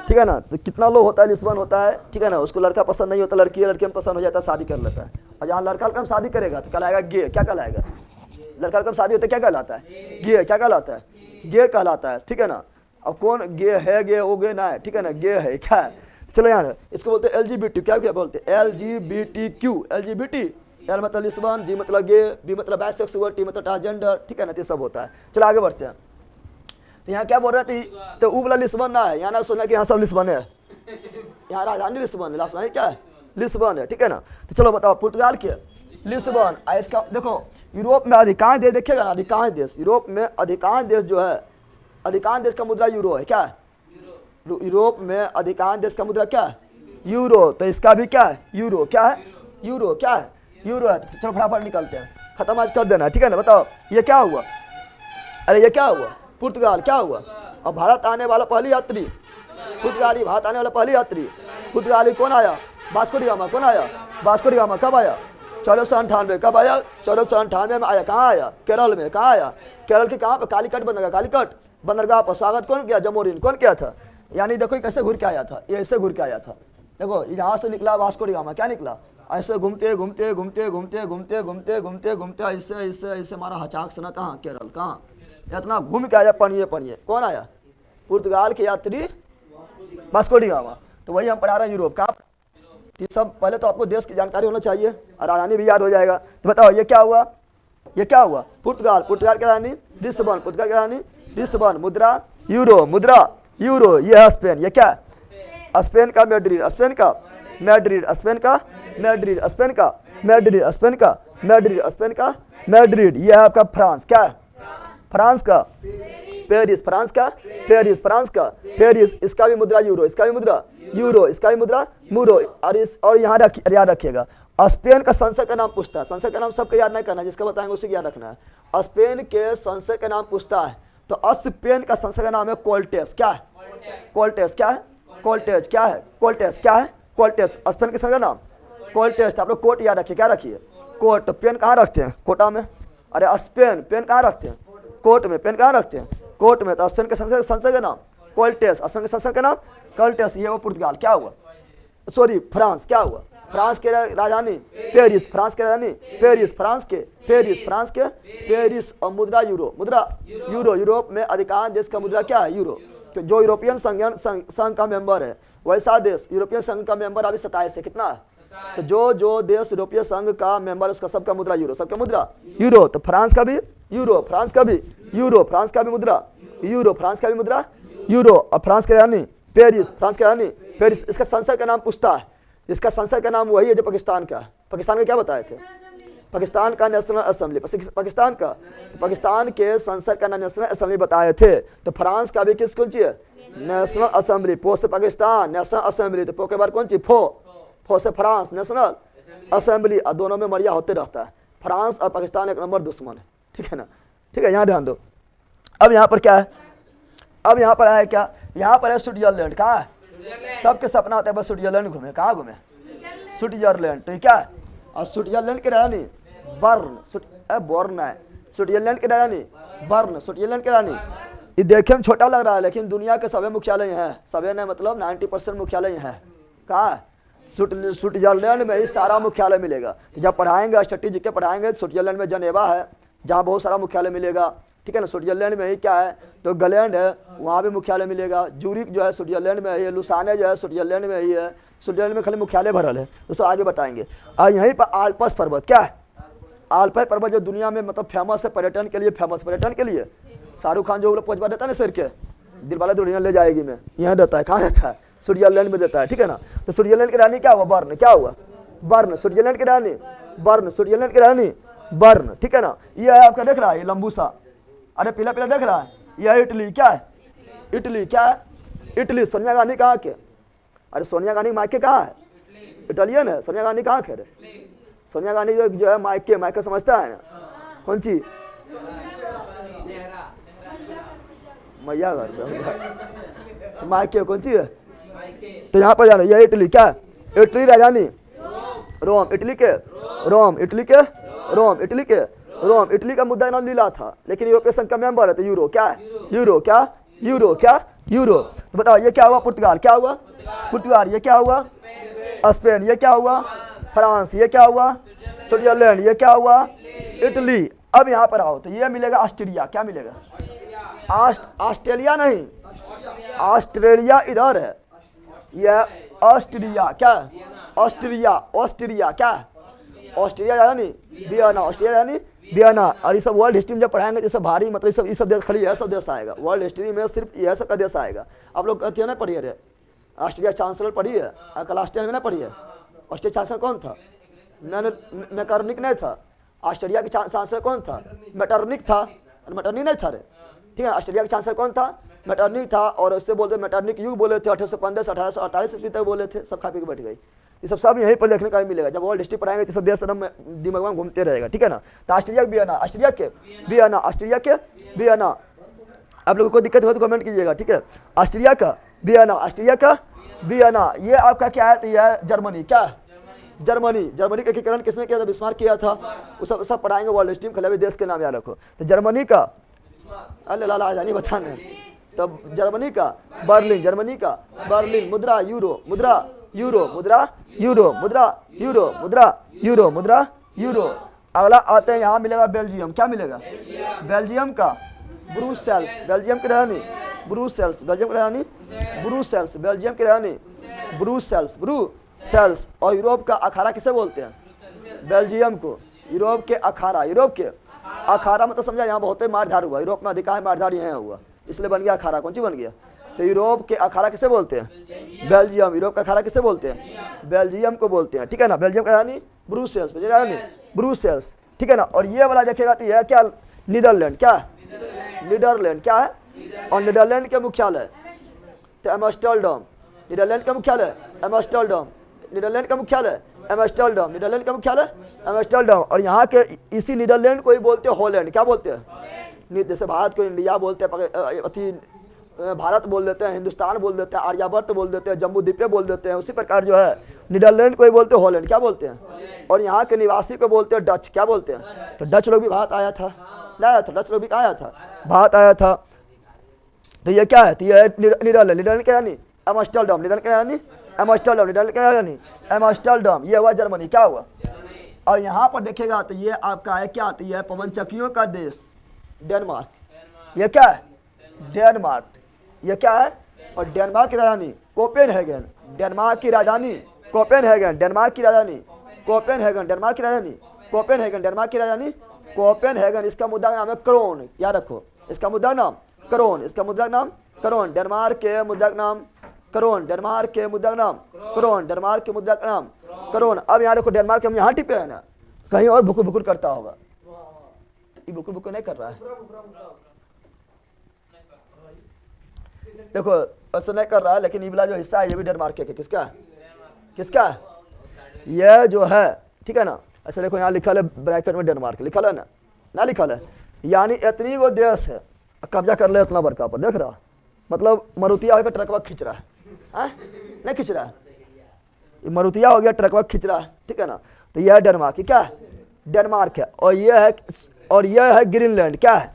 Speaker 1: ठीक है ना। तो कितना लोग होता है लिस्बन होता है, ठीक है ना। उसको लड़का पसंद नहीं होता, लड़की में पसंद हो जाता है, शादी कर लेता है। और जहाँ लड़का हम शादी करेगा तो कहलाएगा गे। क्या कहलाएगा? लड़का कम शादी होता है क्या कहलाता है? गे। क्या कहलाता है? गे कहलाता है, ठीक है ना। अब कौन गे है? गे वो गे ना है, ठीक है ना। गे है क्या है? चलो यहाँ इसको बोलते हैं LGBT। क्या बोलते हैं? LGBTQ। LGBT, एल मतलब लिस्बन, जी मतलब गे, बी मतलब बाइसेक्सुअल, टी मतलब ट्रांसजेंडर, ठीक है ना। तो सब होता है। चलो आगे बढ़ते हैं। तो यहाँ क्या बोल रहे थे? तो वो वाला लिस्बन ना है, यहाँ ना सुना कि यहाँ सब लिस्बन है। यहाँ राजधानी लिस्बन है, राजधानी क्या है? लिस्बन है, ठीक है ना। तो चलो बताओ पुर्तगाल के लिस्बन। इसका देखो यूरोप में अधिकांश देश, देखिएगा ना, अधिकांश देश यूरोप में अधिकांश देश जो है, अधिकांश देश का मुद्रा यूरो है। क्या है? यूरोप में अधिकांश देश का मुद्रा क्या है? यूरो। तो इसका भी क्या है? यूरो। क्या है? यूरो। क्या है? यूरो है। तो चलो फटाफट निकलते हैं, खत्म आज कर देना, ठीक है ना। बताओ ये क्या हुआ? अरे ये क्या हुआ? पुर्तगाल। क्या हुआ? अब भारत आने वाला पहली यात्री पुर्तगाली, भारत आने वाला पहली यात्री पुर्तगाली कौन आया? Vasco D gamma. कौन आया? Vasco D gamma. कब आया? 1498। कब आया? 1498 में आया। कहाँ आया? केरल में। कहाँ आया? केरल के कहाँ पर? कालीकट बंदरगाह। कालीकट बंदरगाह पर स्वागत कौन किया? जमोरिन। कौन किया था? यानी देखो ये कैसे घूर के आया था, ये ऐसे घूर के आया था। देखो यहाँ से निकला वास्को डी गामा, क्या निकला? ऐसे घूमते घूमते घूमते घूमते घूमते घूमते घूमते घूमते ऐसे ऐसे ऐसे हमारा हचाक से ना कहाँ? केरल। कहाँ? इतना घूम के आया। पढ़िए पढ़िए, कौन आया? पुर्तगाल के यात्री वास्को डी गामा। तो वही हम पढ़ा रहे हैं यूरोप का। सब पहले तो आपको देश की जानकारी होना चाहिए और राजधानी भी याद हो जाएगा। तो बताओ ये क्या हुआ? ये क्या हुआ? पुर्तगाल। पुर्तगाल की राजधानी लिस्बन। पुर्तगाल की राजधानी लिस्बन। मुद्रा यूरो। मुद्रा यूरो। ये है स्पेन। ये क्या? स्पेन का मैड्रिड। स्पेन का मैड्रिड। स्पेन का मैड्रिड। स्पेन का मैड्रिड। स्पेन का मैड्रिड। स्पेन का मैड्रिड। ये है आपका फ्रांस। क्या? फ्रांस का पेरिस। फ्रांस का पेरिस। फ्रांस का पेरिस। इसका भी मुद्रा यूरो। इसका भी मुद्रा यूरो। इसका भी मुद्रा मूरो। और यहाँ याद रखिएगा, स्पेन का संसद का नाम पूछता है। संसद का नाम सबको याद नहीं करना है, जिसका बताएंगे उसे याद रखना है। स्पेन के संसद का नाम पूछता है तो स्पेन का संसद का नाम है कोल्टेस। क्या है? कोल्टेस। क्या है? कोल्टेस। क्या है? कोल्टेस। क्या है? कोल्टेस। स्पेन के संसद का नाम कोल्टेस। आप लोग कोट याद रखिए। क्या रखिए? कोट। पेन कहाँ रखते हैं? कोटा में। अरे स्पेन पेन कहाँ रखते हैं? कोट में। पेन कहाँ रखते हैं? कोट में। तो स्पेन के संसद का नाम कोल्टेस। स्पेन के संसद का नाम कोल्टेस। ये वो पुर्तगाल। क्या हुआ? Sorry France. क्या हुआ? फ्रांस के राजधानी पेरिस। फ्रांस के राजधानी पेरिस। फ्रांस के पेरिस। फ्रांस के पेरिस। और मुद्रा यूरो। मुद्रा यूरो। यूरोप में अधिकांश देश का मुद्रा क्या है? यूरो। तो जो यूरोपियन संघ का मेंबर है वैसा देश यूरोपियन संघ का मेंबर अभी 27 है। कितना है? तो जो देश यूरोपीय संघ का मेंबर उसका सबका मुद्रा यूरो। सबका मुद्रा यूरो। तो फ्रांस का भी यूरो। फ्रांस का भी यूरो। फ्रांस का भी मुद्रा यूरो। फ्रांस का भी मुद्रा यूरो। और फ्रांस के राजधानी पेरिस। फ्रांस के राजधानी पेरिस। इसका संसद का नाम पूछता है। इसका संसद का नाम वही है जो पाकिस्तान का है। पाकिस्तान का क्या बताए थे? पाकिस्तान का नेशनल असेंबली। पाकिस्तान का पाकिस्तान के संसद का नाम नेशनल असेंबली बताए थे। तो फ्रांस का भी किस कौन सी है? National assembly. पो से पाकिस्तान, नेशनल असेंबली। तो पो के बाद कौन सी? फो से फ्रांस, नेशनल असेंबली। और दोनों में मरिया होते रहता है। फ्रांस और पाकिस्तान एक नंबर दुश्मन है, ठीक है ना। ठीक है, यहाँ ध्यान दो। अब यहाँ पर क्या है? अब यहाँ पर है क्या? यहाँ पर है स्विट्जरलैंड। कहाँ है? सबके सपना होता है बस स्विट्जरलैंड घूमे। कहाँ घूमे? स्विट्जरलैंड। तो क्या है? और स्विट्जरलैंड की राजधानी बर्न। बोर्न है। स्विट्जरलैंड की राजधानी बर्न। स्विट्जरलैंड की राजधानी। ये देखने में छोटा लग रहा है लेकिन दुनिया के सभी मुख्यालय हैं। सभी ने मतलब 90% मुख्यालय है। कहाँ है? स्विट्जरलैंड में ही सारा मुख्यालय मिलेगा। तो जब पढ़ाएंगे स्ट्रेटेजी के पढ़ाएंगे, स्विट्जरलैंड में जनेवा है जहाँ बहुत सारा मुख्यालय मिलेगा, ठीक है ना। स्विट्जरलैंड में ही क्या है? तो गलैंड है, वहाँ भी मुख्यालय मिलेगा। जूरिक जो है स्विट्जरलैंड में है। लुसाने जो है स्विट्जरलैंड में ही है। स्विट्जरलैंड में खाली मुख्यालय भरल है, उसको आगे बताएंगे। और यहीं पर आल्प्स पर्वत। क्या है? आल्पाई पर्वत जो दुनिया में मतलब फेमस है पर्यटन के लिए। फेमस पर्यटन के लिए शाहरुख खान जो लोग पहुँचवा देता है ना सर के दिल वाले दुनिया ले जाएगी मैं, यहाँ रहता है। कहाँ रहता है? स्विट्जरलैंड में देता है, ठीक है ना। तो स्विट्जरलैंड की रानी क्या हुआ? बर्न। क्या हुआ? बर्न। स्विट्जरलैंड की रानी बर्न। स्विट्जरलैंड की रानी बर्न, ठीक है ना। ये है आपका, देख रहा है ये लंबू सा, अरे पीला पीला देख रहा है, यह इटली। क्या है? इटली। क्या है? इटली। सोनिया गांधी कहाँ के? अरे सोनिया गांधी मायके कहाँ है? इटालियन है। सोनिया गांधी कहाँ के? सोनिया गांधी जो है मायके समझता है ना? कौन सी? मैया घर पे। तो मायके कौन सी है? तो यहाँ पर जाना, यह इटली। क्या है? इटली राजधानी रोम। इटली के रोम। इटली के रोम। इटली के रोम। इटली का मुद्दा इन्होंने लीला था लेकिन यूरोपीय संघ का मेंबर है तो यूरो। क्या है? यूरो। क्या? यूरो। क्या? यूरो। तो बताओ ये क्या हुआ? पुर्तगाल। क्या हुआ? पुर्तगाल। ये क्या हुआ? स्पेन। ये क्या हुआ? फ्रांस। ये क्या हुआ? स्विट्जरलैंड। ये क्या हुआ? इटली। अब यहाँ पर आओ तो ये मिलेगा ऑस्ट्रिया। क्या मिलेगा? ऑस्ट्रेलिया नहीं, ऑस्ट्रेलिया इधर है। यह ऑस्ट्रिया। क्या? ऑस्ट्रिया। ऑस्ट्रिया। क्या? ऑस्ट्रिया यानी वियना। ऑस्ट्रिया यानी वियना। और ये सब वर्ल्ड हिस्ट्री में जब पढ़ाएंगे जैसे भारी मतलब ये सब देश खाली यह सब देश आएगा। वर्ल्ड हिस्ट्री में सिर्फ यह सब का देश आएगा। आप लोग अत्यंत नहीं पढ़िए रे, ऑस्ट्रिया चांसलर पढ़ी है? कल ऑस्ट्रेलिया में नहीं पढ़ी है? ऑस्ट्रिया चांसलर कौन था? मैटरनिक नहीं था। ऑस्ट्रेलिया के चांसलर कौन था? मैटरनिक था। मैटरनिक नहीं था रे, ठीक है। ऑस्ट्रेलिया का चांसलर कौन था? मैटरनिक था, और उससे बोलते मैटरनिक युग बोले थे 1815 से 1848 ईस्वी तक बोले थे। सब खा पी के बैठ गई। ये सब यहीं पर देखने का ही मिलेगा। जब वर्ल्ड हिस्ट्री पढ़ाएंगे तो सब देश सदम दिमाग में घूमते रहेगा, ठीक है ना। तो ऑस्ट्रेलिया बियाना, ऑस्ट्रेलिया के बियाना, ऑस्ट्रेलिया के बियाना। आप लोगों को दिक्कत हो तो कमेंट कीजिएगा, ठीक है। ऑस्ट्रेलिया का बियाना, ऑस्ट्रेलिया का बियाना। ये आपका क्या है, तो यह है जर्मनी। क्या जर्मनी, जर्मनी का एकीकरण किसने किया था, बिस्मार्क किया था। वो सब पढ़ाएंगे वर्ल्ड हिस्ट्री में। खिलावी देश के नाम याद रखो। तो जर्मनी का, अरे लाला आजानी बताने, तो जर्मनी का बर्लिन, जर्मनी का बर्लिन। मुद्रा यूरो, मुद्रा यूरो, मुद्रा यूरो, मुद्रा यूरो, मुद्रा यूरो, मुद्रा यूरो। अगला आते हैं, यहाँ मिलेगा बेल्जियम। क्या मिलेगा, बेल्जियम का ब्रुसेल्स, बेल्जियम की राजधानी ब्रुसेल्स, बेल्जियम की राजधानी ब्रुसेल्स, बेल्जियम की राजधानी ब्रुसेल्स, ब्रुसेल्स। और यूरोप का अखाड़ा किसे बोलते हैं, बेल्जियम को। यूरोप के अखाड़ा, यूरोप के अखाड़ा मतलब समझा, यहाँ बहुत मारधार हुआ। यूरोप में अधिकांश मारधार यहाँ हुआ, इसलिए बन गया अखाड़ा। कौन सी बन गया, तो यूरोप के अखाड़ा किसे बोलते हैं, बेल्जियम। यूरोप का अखाड़ा किसे बोलते हैं, बेल्जियम को बोलते हैं, ठीक है ना। बेल्जियम का राजधानी ब्रुसेल्स, ब्रुसेल्स, ठीक है ना। और ये वाला देखेगा तो यह क्या, नीदरलैंड। क्या, नीदरलैंड क्या है, और नीदरलैंड के मुख्यालय तो एम्स्टर्डम। नीदरलैंड का मुख्यालय एम्स्टर्डम, नीदरलैंड का मुख्यालय एम्स्टर्डम, नीदरलैंड का मुख्यालय एम्स्टर्डम। और यहाँ के इसी नीदरलैंड को ही बोलते हैं हॉलैंड। क्या बोलते हैं, जैसे भारत को इंडिया बोलते हैं, भारत बोल देते हैं, हिंदुस्तान बोल देते हैं, आर्यावर्त बोल देते हैं, जम्बू द्वीप बोल देते हैं। उसी प्रकार जो है नीदरलैंड को ही बोलते हैं हॉलैंड। क्या बोलते हैं, और यहाँ के निवासी को बोलते हैं डच। क्या बोलते हैं, तो डच लोग भी भारत आया था, आया था, डच लोग भी आया था, भारत आया था। तो ये क्या है, तो ये नीदरलैंड, नीदरलैंड क्या यानी एम्स्टर्डम, नीदरलैंड क्या यानी एम्स्टर्डम, नीदरलैंड क्या यानी एम्स्टर्डम। ये हुआ जर्मनी। क्या हुआ, और यहाँ पर देखेगा तो ये आपका है क्या, तो ये है पवनचक्कियों का देश डेनमार्क। ये क्या है, डेनमार्क। ये क्या है, और डेनमार्क की राजधानी कोपेनहेगन, डेनमार्क की राजधानी कोपेनहेगन, डेनमार्क की राजधानी कोपेनहेगन, डेनमार्क की राजधानी कोपेनहेगन, डेनमार्क की राजधानी कोपेनहेगन। इसका मुद्रा नाम है क्रोन, याद रखो। इसका मुद्रा नाम क्रोन, इसका मुद्रा नाम क्रोन। डेनमार्क के मुद्रा नाम क्रोन, डेनमार्क के मुद्रा नाम क्रोन, डेनमार्क के मुद्रा नाम क्रोन। अब यहाँ देखो डेनमार्क हम यहाँ टिपे है ना, कहीं और भुकुर भुकुर करता होगा। ये भुकुर भुकुर नहीं कर रहा है, देखो ऐसा नहीं कर रहा है। लेकिन ये वाला जो हिस्सा है ये भी डेनमार्क के किसका है, किसका है, ये जो है, ठीक है ना। ऐसा देखो यहाँ लिखा है ब्रैकेट में डेनमार्क लिखा है ना लिखा है, यानी इतनी वो देश है, कब्जा कर ले इतना बड़का पर। देख रहा, मतलब मरुतिया होकर ट्रकवा खींच रहा है, नहीं खींच रहा है, ये मरुतिया हो गया, ट्रकवा खींच रहा है, ठीक है ना। तो यह है डेनमार्क, क्या है, डेनमार्क है। और यह है ग्रीनलैंड। क्या है,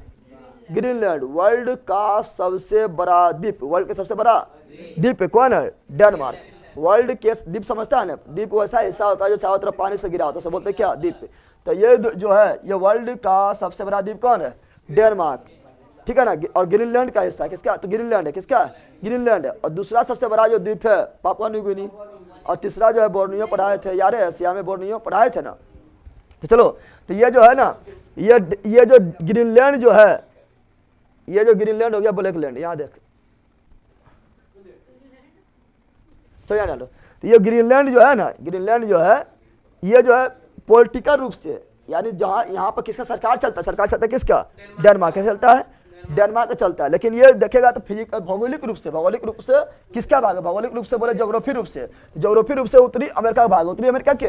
Speaker 1: ग्रीनलैंड वर्ल्ड का सबसे बड़ा द्वीप, वर्ल्ड का सबसे बड़ा द्वीप कौन है, डेनमार्क। वर्ल्ड के द्वीप समझता है ना, द्वीप वैसा हिस्सा होता है जो चारों तरफ पानी से गिरा होता है, सब बोलते हैं क्या, द्वीप। तो ये जो है ये वर्ल्ड का सबसे बड़ा द्वीप कौन है, डेनमार्क, ठीक है ना। और ग्रीनलैंड का हिस्सा किसका, तो ग्रीनलैंड है, किसका, ग्रीनलैंड है। और दूसरा सबसे बड़ा जो द्वीप है पापुआ न्यू गिनी। और तीसरा जो है बोर्नियो पढ़ाए थे, यार एशिया में बोर्नियो पढ़ाए थे ना। तो चलो, तो ये जो है ना, ये जो ग्रीनलैंड जो है, ये जो ग्रीनलैंड हो गया ब्लैकलैंड, यहाँ देख, चलो यहाँ डालो। तो ये ग्रीनलैंड जो है ना, ग्रीनलैंड जो है, ये जो है पॉलिटिकल रूप से, यानी जहाँ यहाँ पर किसका सरकार चलता है, सरकार चलता है किसका, डेनमार्क का चलता है, डेनमार्क का चलता है। लेकिन ये देखेगा तो भौगोलिक रूप से किसका भाग है, भौगोलिक रूप से बोले ज्योग्राफी रूप से, ज्योग्राफी रूप से उत्तरी अमेरिका का भाग, उत्तरी अमेरिका के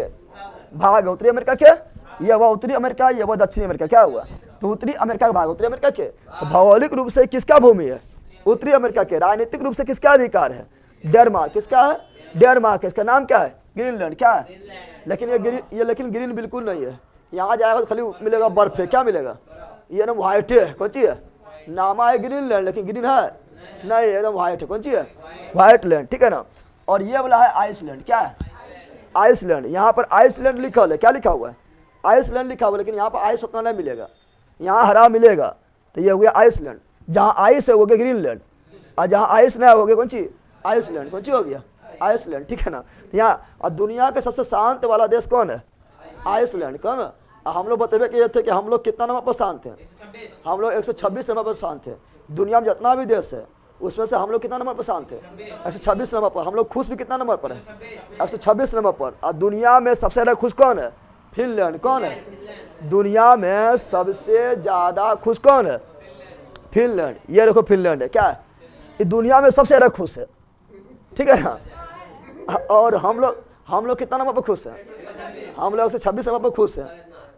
Speaker 1: भाग है, उत्तरी अमेरिका के, ये हुआ उत्तरी अमेरिका, ये हुआ दक्षिणी अमेरिका। क्या हुआ, तो उत्तरी अमेरिका का भाग, उत्तरी अमेरिका के। तो भौगोलिक रूप से किसका भूमि है, उत्तरी अमेरिका के। राजनीतिक रूप से किसका अधिकार है, डेनमार्क, किसका है, डेनमार्क। इसका नाम क्या है, ग्रीनलैंड। क्या है, लेकिन लेकिन ग्रीन बिल्कुल नहीं है। यहाँ जाएगा तो खाली मिलेगा बर्फ है, क्या मिलेगा, ये ना व्हाइट है, कौन सी है, नामा है ग्रीनलैंड लेकिन ग्रीन है नहीं, एकदम व्हाइट है, कौन सी है, व्हाइट लैंड, ठीक है ना। और ये वाला है आइसलैंड। क्या है, आइसलैंड। यहाँ पर आइसलैंड लिखा है, क्या लिखा हुआ है, आइसलैंड लिखा हुआ है, लेकिन यहाँ पर आइस उतना नहीं मिलेगा, यहाँ हरा मिलेगा। तो ये हो गया आइसलैंड। जहाँ आइस है वो गया ग्रीनलैंड, और जहाँ आइस नहीं हो गया कौन सी, आइसलैंड, कौन सी हो गया, आइसलैंड, ठीक है ना। यहाँ और दुनिया का सबसे शांत वाला देश कौन है, आइसलैंड। कौन है, हम लोग बतेबे किए थे कि हम लोग कितना नंबर पर शांत हैं, हम लोग 126 नंबर पर शांत है। दुनिया में जितना भी देश है उसमें से हम लोग कितना नंबर पर शांत है, 126 नंबर पर। हम लोग खुश भी कितना नंबर पर है, 126 नंबर पर। और दुनिया में सबसे ज़्यादा खुश कौन है, फिनलैंड। कौन है, दुनिया में सबसे ज़्यादा खुश कौन है, फिनलैंड। ये देखो फिनलैंड है, क्या है, ये दुनिया में सबसे ज़्यादा खुश है, ठीक है ना। और हम लोग कितना नंबर पर खुश हैं? हम लोग से 26 नंबर पर खुश हैं,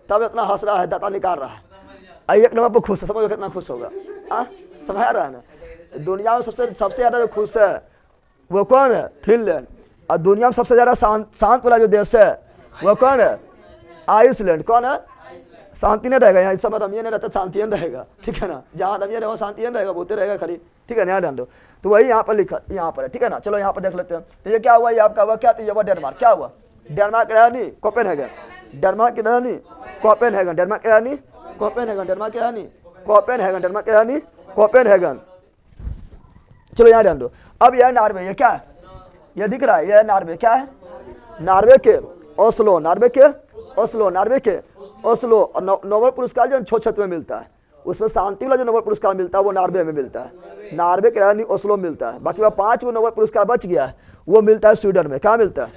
Speaker 1: तब इतना हंस रहा है, दाता निकाल रहा है। 1 नंबर पर खुश है, समझो कितना खुश होगा। समझ रहा है ना। दुनिया में सबसे ज़्यादा जो खुश है वो कौन है? फिनलैंड। और दुनिया में सबसे ज़्यादा शांत वाला जो देश है वो कौन है? आइसलैंड। कौन है? शांति नहीं रहेगा यहाँ, इस समय दमिया नहीं रहता, शांति नहीं रहेगा, ठीक है ना। जहाँ दमिया रहे शांति नहीं रहेगा, बोलते रहेगा खाली, ठीक है। ध्यान दो, तो वही यहाँ पर लिखा, यहाँ पर है, ठीक है ना। चलो यहाँ पर देख लेते हैं। तो ये क्या हुआ? ये आपका हुआ क्या? तो ये हुआ डेनमार्क। क्या हुआ? डेनमार्क रानी कोपेनहेगन। डेनमार्क की रानी कोपेनहेगन। डेनमार्क की रानी कोपेनहेगन। डेनमार्क की रानी कोपेनहेगन। डेनमार्क की रानी कोपेनहेगन। चलो यहाँ ध्यान दो। अब यह नॉर्वे, ये क्या है? ये दिख रहा है, यह नॉर्वे क्या है? नॉर्वे के ओस्लो। नॉर्वे के ओस्लो। नॉर्वे के ओस्लो। और नोबेल पुरस्कार जो छोट में मिलता है, उसमें शांति वाला जो नोबेल पुरस्कार मिलता है वो नॉर्वे में मिलता है। नॉर्वे के राजधानी ओस्लो में मिलता है। बाकी वह 5 गो नोबेल पुरस्कार बच गया है, वो मिलता है स्वीडन में। क्या मिलता है?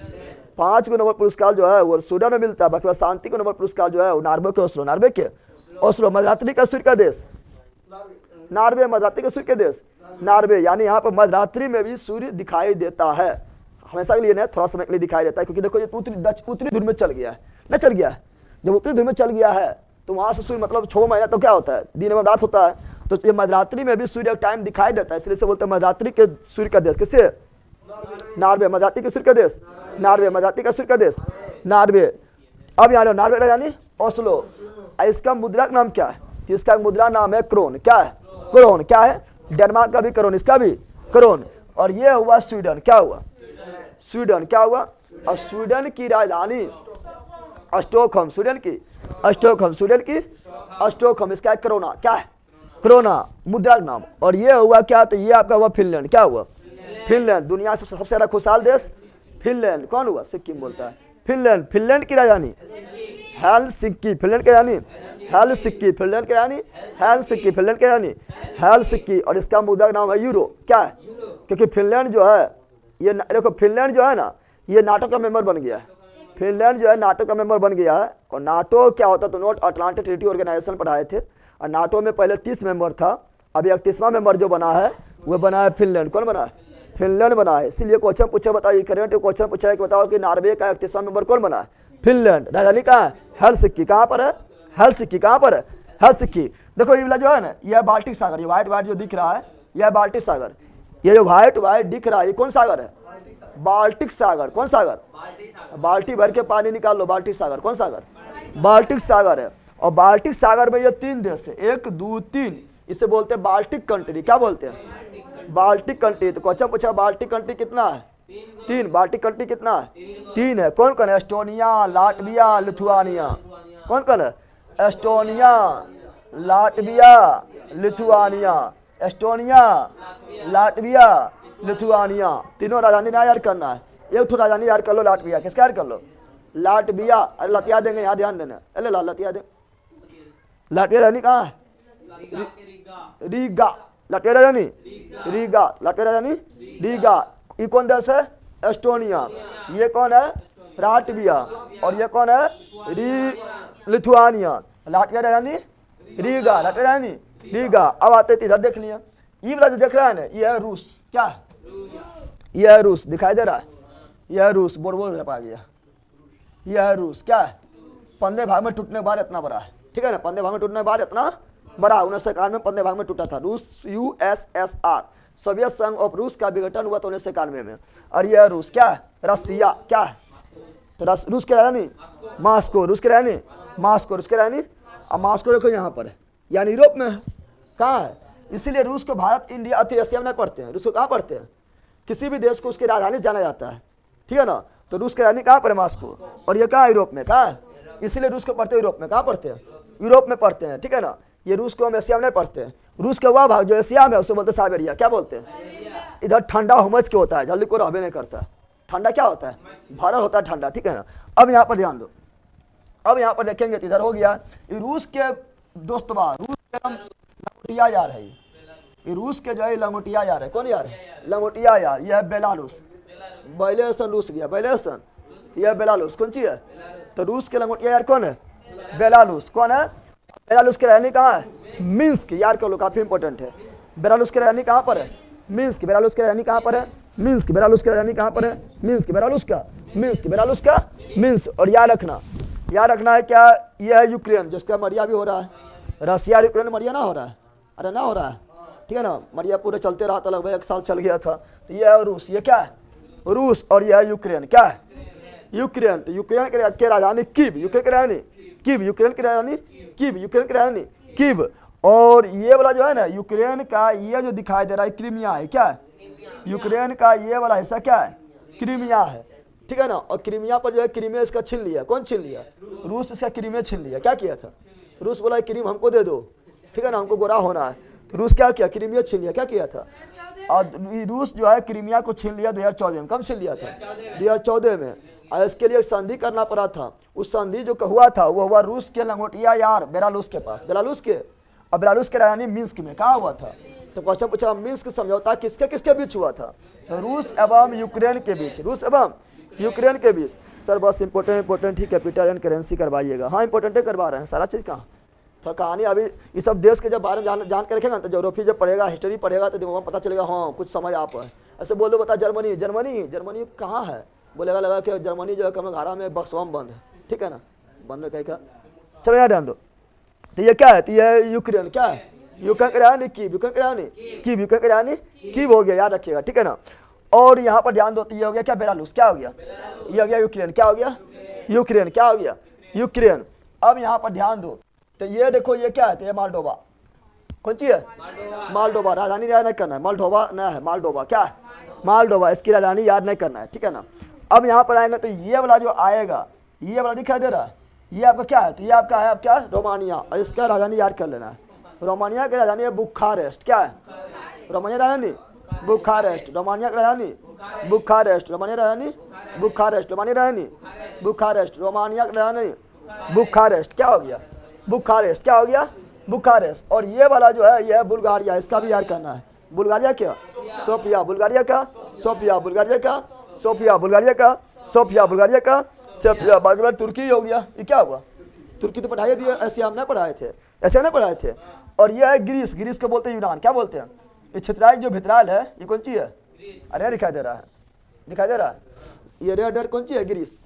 Speaker 1: 5 गो नोबेल पुरस्कार जो है वो स्वीडन में मिलता है। बाकी वह शांति का नोबेल पुरस्कार जो है वो नॉर्वे के ओस्लो। नॉर्वे के ओस्लो। मध्यरात्रि का सूर्य का देश नॉर्वे। मध्यरात्रि का सूर्य का देश नॉर्वे। यानी यहाँ पर मध्यरात्रि में भी सूर्य दिखाई देता है, हमेशा के लिए नहीं, थोड़ा समय के लिए दिखाई देता है। क्योंकि देखो ये उत्तरी ध्रुव में चल गया है, न चल गया है। जब उत्तरी ध्रुव में चल गया है तो वहाँ से सूर्य मतलब 6 महीना तो क्या होता है? दिन एवं रात होता है। तो ये मध्यरात्रि में भी सूर्य टाइम दिखाई देता है, इसलिए से बोलते हैं मध्यरात्रि के सूर्य का देश। किससे? नॉर्वे। मध्यरात्रि के सूर्य का देश नॉर्वे। मध्यरात्रि का सूर्य का देश नॉर्वे। अब यहाँ नॉर्वे राजधानी ओस्लो। इसका मुद्रा का नाम क्या है? इसका मुद्रा नाम है क्रोन। क्या है? क्रोन। क्या है? डेनमार्क का भी क्रोन, इसका भी क्रोन। और ये हुआ स्वीडन। क्या हुआ? स्वीडन। क्या हुआ? और स्वीडन की राजधानी स्टॉकहोम। स्वीडन की स्टॉकहोम। स्वीडन की स्टॉकहोम। इसका है क्रोना। क्या है? क्रोना मुद्रा का नाम। और ये हुआ क्या? तो ये आपका हुआ फिनलैंड। क्या हुआ? फिनलैंड। दुनिया से सबसे ज्यादा खुशहाल देश फिनलैंड। कौन हुआ? सिक्किम बोलता है। फिनलैंड। फिनलैंड की राजधानी हेलसिंकी। फिनलैंड की राजधानी हेलसिंकी। फिनलैंड की राजधानी हेलसिंकी। फिनलैंड की राजधानी हेलसिंकी। और इसका मुद्रा का नाम है यूरो। क्या है? क्योंकि फिनलैंड जो है, ये देखो फिनलैंड जो है ना, ये नाटो का मेंबर बन गया है। फिनलैंड जो है नाटो का मेंबर बन गया है। और नाटो क्या होता है? तो नॉर्थ अटलांटिक ट्रीटी ऑर्गेनाइजेशन पढ़ाए थे। और नाटो में पहले 30 मेंबर था, अभी 31वां मेंबर जो बना है वो बना है फिनलैंड। कौन बना है? फिनलैंड बना है। इसीलिए क्वेश्चन पूछा, बताइए करंट क्वेश्चन पूछा है कि बताओ कि नॉर्वे का 31वां मेंबर कौन बना है? फिनलैंड। राजधानी कहाँ है? हेलसिंकी। कहाँ पर है? हेलसिंकी। कहाँ पर है? हेलसिंकी। देखो ये वाला जो है ना, यह बाल्टिक सागर। ये व्हाइट व्हाइट जो दिख रहा है यह बाल्टिक सागर। ये जो व्हाइट व्हाइट दिख रहा है ये कौन सागर है? बाल्टिक सागर। कौन सागर? बाल्टी भर के पानी निकाल लो, बाल्टिक सागर। कौन सागर? बाल्टिक सागर है। और बाल्टिक सागर में ये 3 देश है, 1 2 3, इसे बोलते हैं बाल्टिक कंट्री। क्या बोलते हैं? Baltic country. तो क्वेश्चन पूछा बाल्टिक कंट्री कितना है? 3। बाल्टिक कंट्री कितना है? 3 है। कौन कौन है? Estonia, Latvia, Lithuania. कौन कौन है? Estonia, Latvia, Lithuania. Estonia, Latvia, Lithuania. तीनों राजधानी ना याद करना है, एक तो राजधानी याद कर लो लाटविया। किसका याद कर लो? लाटविया। अरे लतिया देंगे, यहाँ ध्यान देना। अरे लतिया दे। लाटविया राजधानी कहाँ है? रीगा। लाटविया राजधानी रीगा। लाटविया राजधानी रीगा। ये कौन देश है? एस्टोनिया। ये कौन है? लाटविया। और ये कौन है? लिथुआनिया। लाटविया राजधानी रीगा। लाटविया राजधानी रीगा। अब आते इधर देख लिया, ये वाला जो देख रहा है ना, ये है रूस। क्या है? यह है रूस। दिखाई दे रहा है? यह है रूस। बोल आ गया। यह है रूस। क्या है? 15 भाग में टूटने के बाद इतना बड़ा है, ठीक है ना। 15 भाग में टूटने के बाद इतना बड़ा। 1991 में 15 भाग में टूटा था रूस। USSR सोवियत संघ ऑफ रूस का विघटन हुआ था 1991 में। और यह रूस। क्या है? रसिया। क्या है? तो रूस के राजधानी मास्को। रूस के राजधानी मास्को। रूस के राजधानी अब मास्को देखो यहाँ पर है, यानी यूरोप में है। कहाँ है? इसीलिए रूस को भारत, इंडिया, एशिया में नहीं पढ़ते हैं। रूस को कहाँ पढ़ते हैं? किसी भी देश को उसकी राजधानी से जाना जाता है, ठीक है ना। तो रूस की राजधानी कहाँ पर है? मास्को। और ये कहाँ? यूरोप में। कहाँ है? इसीलिए रूस को पढ़ते हैं यूरोप में। कहाँ पढ़ते हैं? यूरोप में पढ़ते हैं, ठीक है ना। ये रूस को हम एशिया में नहीं पढ़ते हैं। रूस का वह भाग जो एशिया में उसे बोलते हैं साइबेरिया। क्या बोलते हैं? इधर ठंडा हुमच के होता है, जल्दी को रहबे नहीं करता। ठंडा क्या होता है? भरा होता है ठंडा, ठीक है ना। अब यहाँ पर ध्यान दो। अब यहाँ पर देखेंगे तो इधर हो गया ये रूस के दोस्तबा, रूस के लंगोटिया यार है। ये रूस के जो है लंगोटिया यार है। कौन यार है? लंगोटिया यार। यह है बेलारूस। बेलारूस रूस गया। बेलारूस यह बेलारूस कौन सी है? तो रूस के लंगोटिया यार कौन है? बेलारूस। कौन है? बेलारूस की राजधानी कहाँ है? मिन्स्क। यार कर लो, काफी इंपॉर्टेंट है। बेलारूस की राजधानी कहाँ पर है? मिन्स्क बेलारूस की राजधानी कहाँ पर है? मिन्स्क बेलारूस की राजधानी कहाँ पर है? मिन्स्क बेलारूस का, मिन्स्क बेलारूस का, मिन्स्क। और याद रखना है क्या, यह है यूक्रेन जिसका मरिया भी हो रहा है। रसिया और यूक्रेन मरिया ना हो रहा है, अरे ना हो रहा है, ठीक है ना, मरिया पूरे चलते रहा था, लगभग 1 साल चल गया था। तो यह है रूस, ये क्या है? रूस। और यह है यूक्रेन, क्या है? यूक्रेन। तो यूक्रेन के राजधानी कीव, यूक्रेन की राजधानी कीव, यूक्रेन की राजधानी कीव, यूक्रेन की राजधानी कीव। और ये वाला जो है ना यूक्रेन का, ये जो दिखाई दे रहा है क्रीमिया है, क्या है? यूक्रेन का ये वाला हिस्सा क्या है? क्रीमिया है, ठीक है ना। और क्रीमिया पर जो है क्रीमिया इसका छीन लिया, कौन छीन लिया? रूस इसका क्रीमिया छीन लिया। क्या किया था? रूस बोला क्रीम हमको दे दो, ठीक है ना, हमको गोरा होना है। तो रूस क्या किया? क्रीमिया छीन लिया। क्या किया था? और रूस जो है क्रीमिया को छीन लिया 2014 में। कब छीन लिया था? 2014 में। और इसके लिए एक संधि करना पड़ा था। उस संधि जो हुआ था वो हुआ रूस के लंगोटिया यार बेलारूस के पास, बेलारूस के, और बेलारूस के राजधानी मिन्स्क में। कहाँ हुआ था? तो क्वेश्चन पूछा मिन्स्क समझौता किसके किसके बीच हुआ था? तो रूस एवं यूक्रेन के बीच, रूस एवं यूक्रेन के बीच। सर बस important he capital and currency करवाइएगा। हाँ इंपॉर्टेंट करवा रहे हैं, सारा चीज़ कहाँ थोड़ा कहानी अभी ये सब देश के जब बारे में जान के रखेगा तो ज्योग्राफी जब पढ़ेगा, हिस्ट्री पढ़ेगा तो दिमाग में पता चलेगा, हाँ कुछ समझ आप है। ऐसे बोल दो बता जर्मनी, जर्मनी जर्मनी कहाँ है? बोलेगा लगा कि जर्मनी जो है कमघारा में बक्सवा में बंद है, ठीक है ना, बंद कहीं का। चलो यार ध्यान दो। तो ये क्या है? तो ये यूक्रेन क्या है? यूक्रेन की राजधानी कीव, यूक्रेन की राजधानी कीव, यूक्रेन की राजधानी कीव हो गया, याद रखिएगा, ठीक है ना। और यहाँ पर ध्यान दो, तो ये हो गया क्या? बेलारूस। क्या हो गया? ये हो गया यूक्रेन। क्या हो गया? यूक्रेन। क्या हो गया? यूक्रेन। अब यहाँ पर ध्यान दो, तो ये देखो ये क्या है? तो ये मालडोवा, कौन सी है? मालडोवा। राजधानी याद नहीं करना है, मालडोवा ना है, मालडोवा। क्या है? मालडोवा। इसकी राजधानी याद नहीं करना है, ठीक है ना। अब यहाँ पर आएंगे तो ये वाला जो आएगा, ये वाला दिखाई दे रहा है, ये आपका क्या है? तो ये आपका है, आप क्या? रोमानिया। और इसका राजधानी याद कर लेना है। रोमानिया की राजधानी है बुखारेस्ट। क्या है? रोमानिया राजधानी बुखारेस्ट। रोमानिया की राजधानी बुखारेस्ट। रोमानिया राजधानी बुखारेस्ट। रोमानिया राजधानी बुखारेस्ट। रोमानिया की राजधानी बुखारेस्ट। क्या हो गया? बुखारेस्ट। क्या हो गया? बुखारेस्ट। और ये वाला जो है ये है बुल्गारिया, इसका भी याद करना है। बुल्गारिया क्या? सोफिया। बुल्गारिया का सोफिया, बुल्गारिया का सोफिया, बुल्गारिया का सोफिया, बुल्गारिया का सोफिया। बाकी बार तुर्की हो गया। ये क्या हुआ? तुर्की तो पढ़ाई दिया, ऐसे हम नहीं पढ़ाए थे, ऐसे नहीं पढ़ाए थे। और ये है ग्रीस, ग्रीस को बोलते हैं यूनान। क्या बोलते हैं? ये क्षेत्रायक जो भितराल है ये कौन सी है? अरे दिखाई दे रहा है, दिखाई दे रहा है, ये रेड कौन सी है? ग्रीस,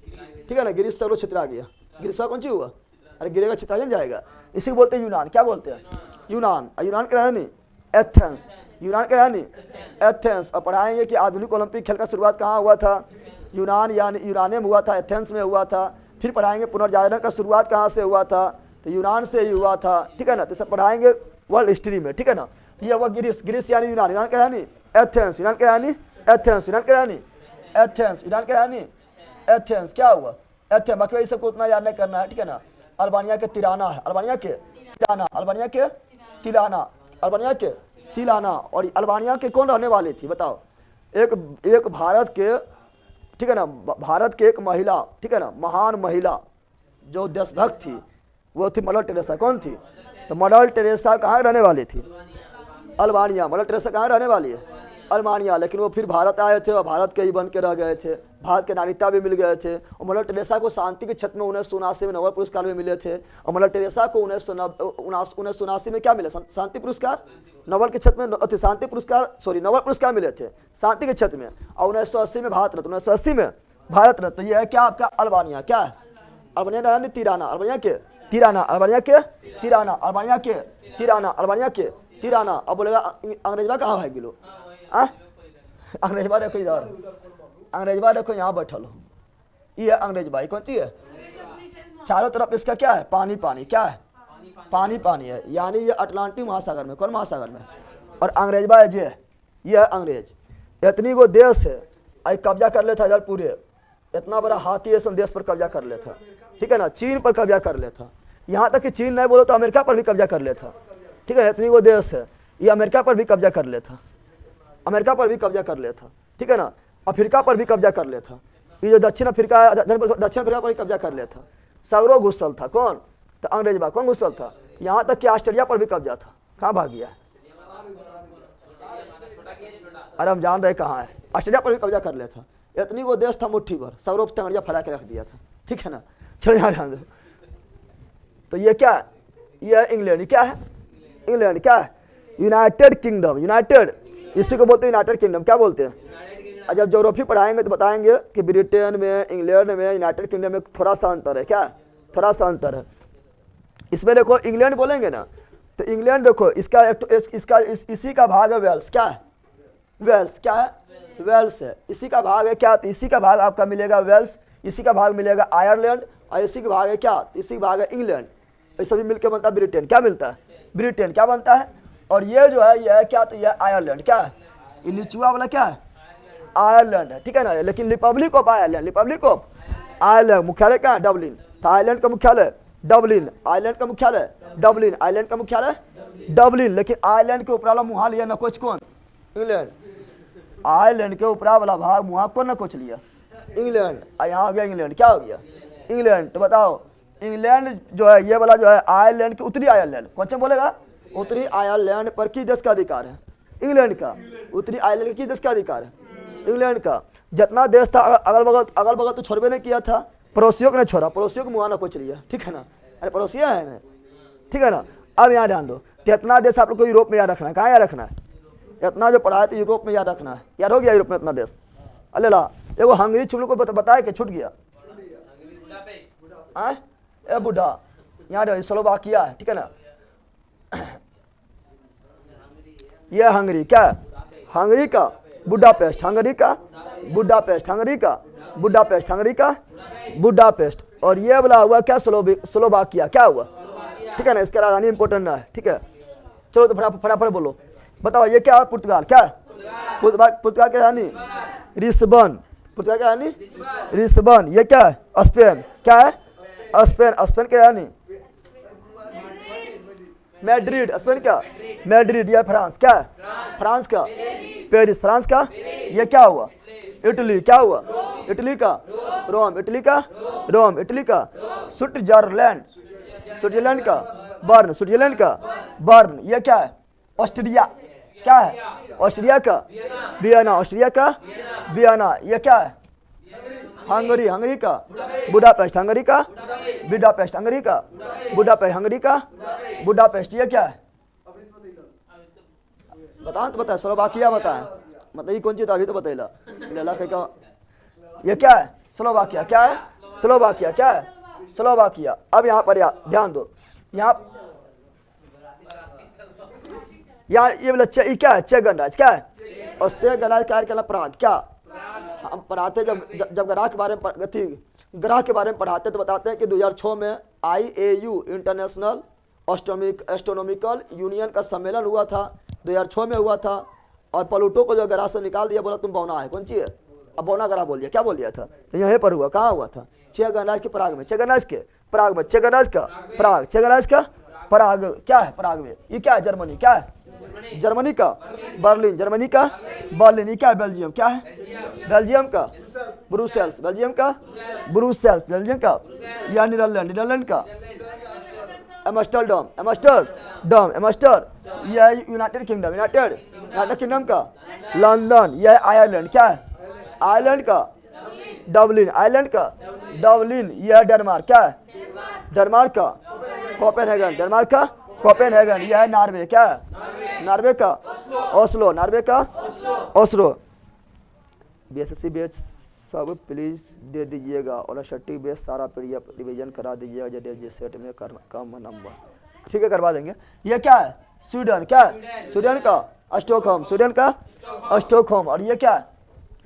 Speaker 1: ठीक है ना। ग्रीस सर्व क्षेत्र आ गया, ग्रीस का कौन सी हुआ? अरे गिरेगा क्षेत्र जाएगा, इसी को बोलते हैं यूनान। क्या बोलते हैं? यूनान। यूनान की राजधानी एथेंस, यूनान की राजधानी एथेंस। और पढ़ाएंगे कि आधुनिक ओलंपिक खेल का शुरुआत कहाँ हुआ था? यूनान यानी यूनान में हुआ था, एथेंस में हुआ था। फिर पढ़ाएंगे पुनर्जागरण का शुरुआत कहाँ से हुआ था? तो यूनान से ही हुआ था, ठीक है ना। तो सब पढ़ाएंगे वर्ल्ड हिस्ट्री में, ठीक है ना। ये हुआ ग्रीस, ग्रीस यानी यूनान, यूनान की राजधानी एथेंस, यूनान की राजधानी एथेंस, यूनान की राजधानी एथेंस, यूनान की राजधानी एथेंस। क्या हुआ? एथेंस। बाकी सबको उतना याद नहीं करना है, ठीक है ना। अल्बानिया के तिराना है, अल्बानिया के तिराना, अल्बानिया के तिलाना, अल्बानिया के तिलाना। और अल्बानिया के कौन रहने वाली थी बताओ? एक भारत के, ठीक है ना, भारत के एक महिला, ठीक है ना, महान महिला जो देशभक्त थी, वो थी मदर टेरेसा। कौन थी? तो मदर टेरेसा कहाँ रहने वाली थी? अल्बानिया। मदर टेरेसा कहाँ रहने वाली है? अल्बानिया। लेकिन वो फिर भारत आए थे और भारत के ही बन के रह गए थे, भारत के नागरिकता भी मिल गए थे। और मदर टेरेसा को शांति के क्षेत्र में 1979 में नोबेल पुरस्कार भी मिले थे। और मदर टेरेसा को 1979 में क्या मिला? शांति पुरस्कार। नोबेल के क्षेत्र में शांति पुरस्कार, सॉरी नोबेल पुरस्कार मिले थे शांति के क्षेत्र में। और 1980 में भारत रत्न, 1980 में भारत रत्न। तो ये है क्या आपका? अल्बानिया। क्या है? अल्बानिया राजधानी तिराना, अल्बानिया के तिराना, अल्बानिया के तिराना, अल्बानिया के तिराना, अल्बानिया के तिराना। अब बोलेगा अंग्रेजवा कहाँ भाग गिलो? अंग्रेजवा देखो इधर, अंग्रेजवा देखो यहाँ बैठल हो, ये अंग्रेजवा। कौन सी है? चारों तरफ इसका क्या है? पानी पानी। क्या है? पानी पानी है, यानी ये अटलांटिक महासागर में। कौन महासागर में? और अंग्रेजवा है ये है अंग्रेज। इतनी को देश है, आई कब्जा कर लेता इधर पूरे, इतना बड़ा हाथी ऐसा देश पर कब्जा कर लेता, ठीक है ना। चीन पर कब्जा कर लेता, यहाँ तक कि चीन नहीं बोलो तो अमेरिका पर भी कब्जा कर लेता, ठीक है। इतनी को देश है, ये अमेरिका पर भी कब्जा कर लेता, अमेरिका पर भी कब्जा कर लेता, ठीक है ना। अफ्रीका पर भी कब्जा कर लेता, ये जो दक्षिण अफ्रीका पर भी कब्जा कर लेता। सगरों घुसल था कौन? तो अंग्रेजवा। कौन घुसल था? यहाँ तक कि ऑस्ट्रेलिया पर भी कब्जा था। कहाँ भाग गया? अरे हम जान रहे कहाँ है। ऑस्ट्रेलिया पर भी कब्जा कर लेता। इतनी वो देश था मुट्ठी भर, सगरों तंगड़िया फैला के रख दिया था, ठीक है ना। चलो यहाँ ध्यान दो। तो ये क्या है? ये इंग्लैंड। क्या है? इंग्लैंड। क्या है? यूनाइटेड किंगडम, यूनाइटेड इसी को बोलते हैं यूनाइटेड किंगडम। क्या बोलते हैं? और जब ज्योग्राफी पढ़ाएंगे तो बताएंगे कि ब्रिटेन में, इंग्लैंड में, यूनाइटेड किंगडम में थोड़ा सा अंतर है। क्या? थोड़ा सा अंतर है। इसमें देखो इंग्लैंड बोलेंगे ना, तो इंग्लैंड देखो इसका इसी का भाग है वेल्स। क्या है? वेल्स। क्या है? वेल्स है। इसी का भाग है क्या? तो इसी का भाग आपका मिलेगा वेल्स, इसी का भाग मिलेगा आयरलैंड, और इसी का भाग है क्या? इसी का भाग है इंग्लैंड। ये सभी मिलकर बनता है ब्रिटेन। क्या मिलता है? ब्रिटेन। क्या बनता है? और ये जो है, ये है क्या? तो ये आयरलैंड। क्या है? ये निचुआ वाला क्या है? आयरलैंड है। ठीक है ना। लेकिन Republic of Ireland, Republic of Ireland मुख्यालय क्या है? डबलिन। तो आयरलैंड का मुख्यालय डबलिन, आयरलैंड का मुख्यालय डबलिन, आयरलैंड का मुख्यालय डबलिन। लेकिन आयरलैंड के ऊपर वाला मुहा लिया नकोच कौन? इंग्लैंड। आयरलैंड के ऊपरा वाला भाग मुहा कौन नकोच लिया? इंग्लैंड। यहाँ हो गया इंग्लैंड। क्या हो गया? इंग्लैंड। तो बताओ इंग्लैंड जो है, ये वाला जो है आयरलैंड के उत्तरी आयरलैंड, क्वेश्चन बोलेगा उत्तरी आयरलैंड पर किस देश का अधिकार है? इंग्लैंड का। उत्तरी आयरलैंड किस देश का अधिकार है? इंग्लैंड का। जितना देश था अगल बगल तो छोड़बे नहीं किया था, पड़ोसियों को नहीं छोड़ा, पड़ोसियों को मुआना को चलिए। ठीक है ना। अरे पड़ोसियाँ है ना। ठीक है ना। अब यहाँ ध्यान दो, तो इतना देश आप लोग को यूरोप में याद रखना है। कहाँ याद रखना है? इतना जो पढ़ा है तो यूरोप में याद रखना है। याद हो गया यूरोप में इतना देश? अल्ले ला एगो हंगरी छुप लोग को बताया कि छूट गया। ए बुढ़ा यहाँ स्लोवाकिया है। ठीक है ना। ये हंगरी। क्या है? हंगरी का बुडापेस्ट, हंगरी का बुडापेस्ट, हंगरी का बुडापेस्ट, हंगरी का बुडापेस्ट। और ये वाला हुआ क्या? स्लोवाकिया। क्या हुआ? ठीक है ना। इसका राजधानी इंपॉर्टेंट है। ठीक है। चलो तो फटाफट बोलो, बताओ ये क्या है? पुर्तगाल। क्या है? पुर्तगाल क्या रानी? लिस्बन। पुर्तगाल क्या रानी? लिस्बन। ये क्या है? स्पेन। क्या है? स्पेन। स्पेन क्या रानी? मैड्रिड। स्पेन का मैड्रिड। ये फ्रांस। क्या है? फ्रांस का पेरिस। फ्रांस का ये क्या हुआ? इटली। क्या हुआ? इटली का रोम। इटली का रोम। इटली का स्विट्जरलैंड। स्विट्जरलैंड का बर्न। स्विट्जरलैंड का बर्न। ये क्या है? ऑस्ट्रिया। क्या है? ऑस्ट्रिया का वियना। ऑस्ट्रिया का वियना। ये क्या है? हंगरी। हंगरी का बुडापेस्ट। हंगरी का बुडापेस्ट। हंगरी का बुडापेस्ट। हंगरी का बुडापेस्ट। ये क्या है? बताओ तो बताए। स्लोवाकिया बताए। मतलब ये कौन चीज था? अभी तो बतैला लला का। ये क्या है? स्लोवाकिया। क्या है? स्लोवाकिया। क्या है? स्लोवाकिया। अब यहाँ पर ध्यान दो, यहाँ यार ये वाला क्या है? चेक गणराज्य। क्या है? और से गणराज्य क्या कहना? प्राग। क्या हम पढ़ाते जब ग्रह के बारे में ग्रह के बारे में पढ़ाते तो बताते हैं कि 2006 में IAU इंटरनेशनल एस्ट्रोनॉमिकल यूनियन का सम्मेलन हुआ था। 2006 में हुआ था। और प्लूटो को जो ग्रह से निकाल दिया, बोला तुम बौना है। कौन सी है? अब बौना ग्रह बोल दिया। क्या बोल दिया था? तो यहीं पर हुआ। कहाँ हुआ था? चेक गणराज्य के प्राग में। चेक गणराज्य के प्राग में। चेक गणराज्य का प्राग। चेक गणराज्य का प्राग। क्या है? प्राग में। ये क्या है? जर्मनी। क्या है? जर्मनी का बर्लिन। जर्मनी का बर्लिन। ये क्या है? बेल्जियम। क्या है? बेल्जियम का ब्रुसेल्स। बेल्जियम का ब्रुसेल्स। बेल्जियम का या नीदरलैंड। नीदरलैंड का एम्स्टर्डम। एम्स्टर्डम। एम्स्टर। यह यूनाइटेड किंगडम। यूनाइटेड किंगडम का लंदन। यह आयरलैंड। क्या है? आयरलैंड का डबलिन। आयरलैंड का डबलिन। यह डेनमार्क। क्या है? डेनमार्क का कोपेनहेगन। डेनमार्क का कोपेनहेगन। यह है नॉर्वे। क्या है? नॉर्वे का ओस्लो। नॉर्वे का ओस्लो। BSSC बैच सब प्लीज दे दीजिएगा और 60 बैच सारा रिवीजन करा दीजिएगा JDFG सेट में कम नंबर। ठीक है, करवा देंगे। ये क्या है? स्वीडन। क्या है? स्वीडन का स्टॉकहोम। स्वीडन का स्टॉकहोम। और ये क्या है?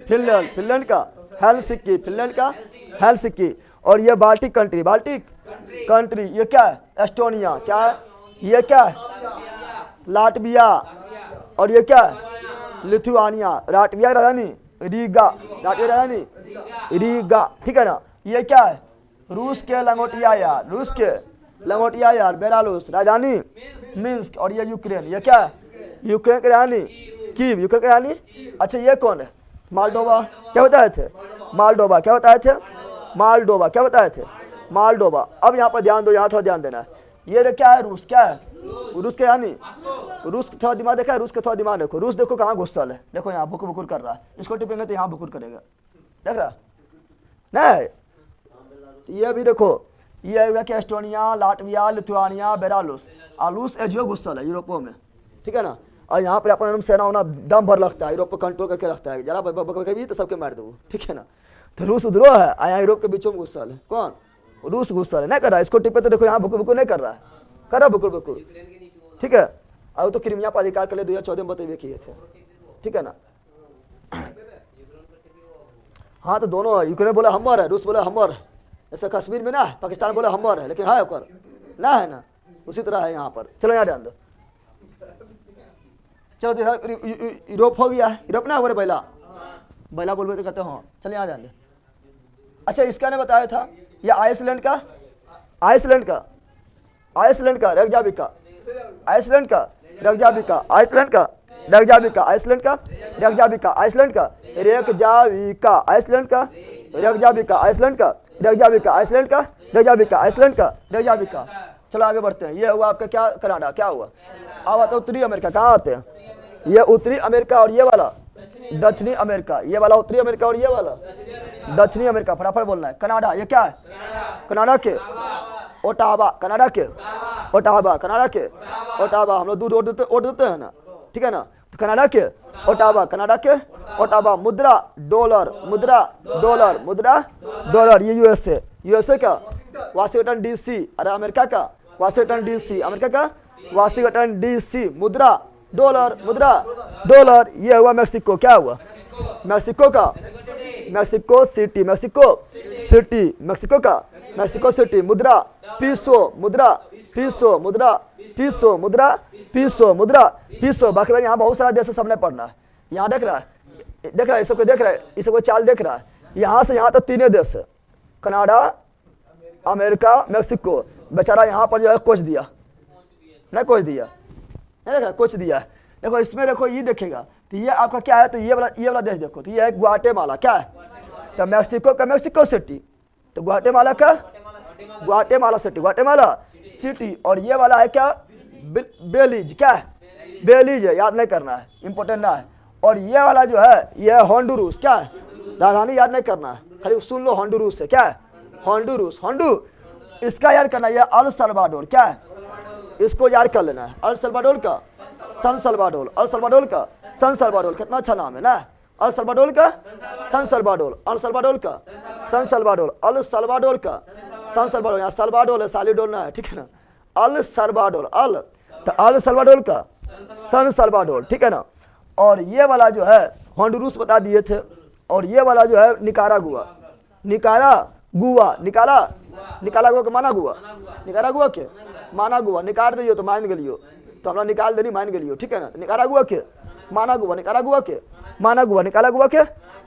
Speaker 1: फिनलैंड। फिनलैंड का हेलसिंकी। फिनलैंड का हेलसिंकी। और ये बाल्टिक कंट्री। Baltic country. ये क्या है? एस्टोनिया। क्या है? ये क्या है? लाटविया। और ये क्या है? लिथुआनिया। लाटविया की राजधानी रीगा। लाटविया राजधानी रीगा। ठीक है ना। ये क्या है? रूस के लंगोटिया यार। रूस के लंगोटिया यार। बेलारूस। राजधानी मिन्स्क। और ये यूक्रेन। ये क्या है? यूक्रेन की राजधानी कीव। यूक्रेन की राजधानी। अच्छा ये कौन है? मालडोवा। क्या बताए थे? मालडोवा। क्या बताए थे? मालडोवा। क्या बताए थे? मालडोवा। अब यहाँ पर ध्यान दो, यहाँ थोड़ा ध्यान देना है। ये क्या है? रूस। क्या है? रूस के यानी रूस का थोड़ा दिमाग देखा है? रूस का थोड़ा दिमाग देखो। रूस देखो कहाँ गुस्सा है। देखो यहाँ बुकुर बुकुर कर रहा है। इसको टिपेंगे तो यहाँ बुकुर करेगा। देख रहा नहीं? ये भी देखो, ये हुआ कि Estonia, Latvia, Lithuania, Belarus. आलूस AJIO गुस्सा है यूरोपों में। ठीक है ना। और यहाँ पर अपन सेना होना दम भर लगता है, यूरोप को कंट्रोल करके रखता है, जरा कभी तो सबके मार दो, ठीक है ना। तो रूस उधरो है, आया यूरोप के बीचों में घुसल है, कौन? रूस घुसल है, नहीं कर रहा है इसको टिपे तो देखो यहाँ भुकु भुकु नहीं कर रहा है, कर रहा भुकु भुकु, ठीक है। अब तो क्रीमिया पर अधिकार कर ले 2014 में बतेबे किए थे, ठीक है ना। हाँ तो दोनों, यूक्रेन बोला हमर है, रूस बोला हमर है, ऐसा कश्मीर में ना है, पाकिस्तान बोला हमर है, लेकिन है ओकर ना है ना, उसी तरह है यहाँ पर। चलो यहाँ ध्यान दो, चलो यूरोप हो गया, यूरोप ना हो बैला बैला बोलबे तो कहते हो। चलो यहाँ ध्यान दो। अच्छा इसका ने बताया था, ये आइसलैंड का रेकजाविक, आइसलैंड का रेकजाविक, आइसलैंड का रेकजाविक, आइसलैंड का रेकजाविक, आइसलैंड का रेकजाविक, आइसलैंड का रेकजाविक, आइसलैंड का रेकजाविक, आइसलैंड का रेकजाविक, आइसलैंड का रेकजाविक। चलो आगे बढ़ते हैं। ये हुआ आपका क्या, कनाडा। क्या हुआ? अब आता उत्तरी अमेरिका। कहाँ आते हैं? ये उत्तरी अमेरिका और ये वाला दक्षिणी अमेरिका, ये वाला उत्तरी अमेरिका और ये वाला दक्षिणी अमेरिका। फटाफट बोलना है। कनाडा, ये क्या है? कनाडा के ओटावा, कनाडा के ओटावा, कनाडा के ओटावा। हम लोग दूर ओट देते हैं ना, ठीक है ना। तो कनाडा के ओटावा, कनाडा के ओटावा। मुद्रा डॉलर, मुद्रा डॉलर, मुद्रा डॉलर। ये यूएसए का वाशिंगटन डीसी। अरे अमेरिका का वाशिंगटन डीसी, अमेरिका का वाशिंगटन डीसी। मुद्रा डॉलर, मुद्रा डॉलर। ये हुआ मेक्सिको। क्या हुआ? मेक्सिको का Mexico city, Mexico city, Mexico का मेक्सिको सिटी। मुद्रा पीसो, मुद्रा पीसो, मुद्रा पीसो, मुद्रा पीसो, मुद्रा पीसो। बाकी भाई यहाँ बहुत सारा देश है, सबने पढ़ना है। यहाँ देख रहा है, देख रहा है, इस सबको देख रहा है, इस सबको चाल देख रहा है। यहाँ से यहाँ तक तीनों देश है, कनाडा, अमेरिका, मेक्सिको। बेचारा यहाँ पर जो है कोच दिया, नहीं कोच दिया, नहीं देख रहा, कोच दिया है। देखो इसमें, देखो ये देखेगा तो ये आपका क्या है, तो ये वाला देश देखो, तो ये है ग्वाटेमाला। क्या है? तो मेक्सिको का मेक्सिको सिटी, तो ग्वाटेमाला का ग्वाटेमाला सिटी, ग्वाटेमाला सिटी। और ये वाला है क्या? बेलीज। क्या है? बेलीज है, याद नहीं करना है, इंपॉर्टेंट ना है। और ये वाला जो है ये है होंडुरूस। क्या है? राजधानी याद नहीं करना है, खाली सुन लो, होंडुरूस है। क्या है? होंडुरूस, होंडू। इसका याद करना है, ये अल सल्वाडोर। क्या है? इसको याद कर लेना है। अल सल्वाडोर का सन सल्वाडोर, अल सल्वाडोर का सन सल्वाडोर। कितना अच्छा नाम है ना, अल सल्वाडोर का सन सल्वाडोर, अल सल्वाडोर का सन सल्वाडोर, अल सल्वाडोर का सन सल्वाडोर। यहाँ सल्वाडोर है, सालिडोर ना है, ठीक है ना। अल सल्वाडोर, अल तो अल सल्वाडोर का सन सल्वाडोर, ठीक है ना। और ये वाला जो है होंडुरूस बता दिए थे। और ये वाला जो है निकारागुआ, निकारागुआ, निकारागुआ के माना गुआ, निकारागुआ के माना गुआ। निकाल दियो तो मान गलियो, तो हमरा निकाल देनी, मान गलियो, ठीक है ना। निकारागुआ के माना गुआ, निकारागुआ के माना गुआ, निकारागुआ के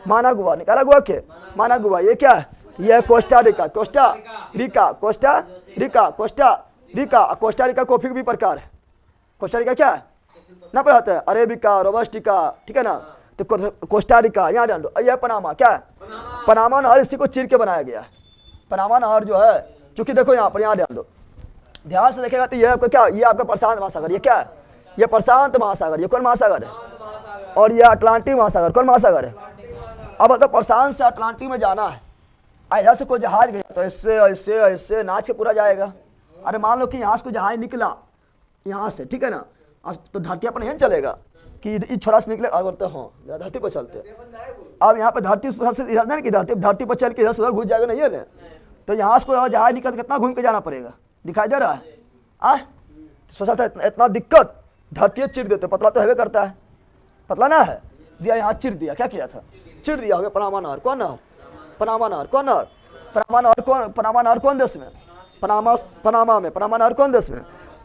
Speaker 1: माना गुआ, निकारागुआ के माना गुआ। ये क्या है? ये Costa Rica, Costa Rica, Costa Rica, Costa Rica. Costa Rica coffee के भी प्रकार है। कोस्टा रिका क्या है ना पढ़ाते हैं? अरेबिका, रोबस्टिका, ठीक है ना। तो कोस्टा रिका यहाँ डाल दो। यह पनामा। क्या है? पनामा नहर इसी को चीर के बनाया गया है। पनामा नहर जो है, चूंकि देखो यहाँ पर, यहाँ डाल दो, ध्यान से देखेगा तो ये आपका क्या, ये आपका प्रशांत महासागर। ये क्या है? ये प्रशांत महासागर। ये कौन महासागर है? और ये अटलांटिक महासागर। कौन महासागर है? अब मतलब प्रशांत से अटलांटिक में जाना है, इधर से कोई जहाज गया तो ऐसे ऐसे ऐसे नाच के पूरा जाएगा। अरे मान लो कि यहाँ से कोई जहाज निकला, यहाँ से, ठीक है ना, तो धरती पर नहीं चलेगा कि इस छोरा से निकले और बोलते हैं धरती पर चलते। अब यहाँ पे धरती से इधर नहीं कि धरती पर चल के इधर से उधर घुस जाएगा, नहीं है ना। तो यहाँ से कोई जहाज निकल कितना घूम के जाना पड़ेगा, दिखाई दे रहा है। तो सोचा था इतना दिक्कत, धरती चिर देते, पतला तो है करता है, पतला ना है, दिया यहाँ चिर दिया। क्या किया था? चिर दिया। हो गया पनामा नहर। कौन नहर? पनामा नहर। कौन नहर? पनामा नहर। कौन? पनामा नहर कौन देश में? पनामा में। पनामा नहर कौन देश में?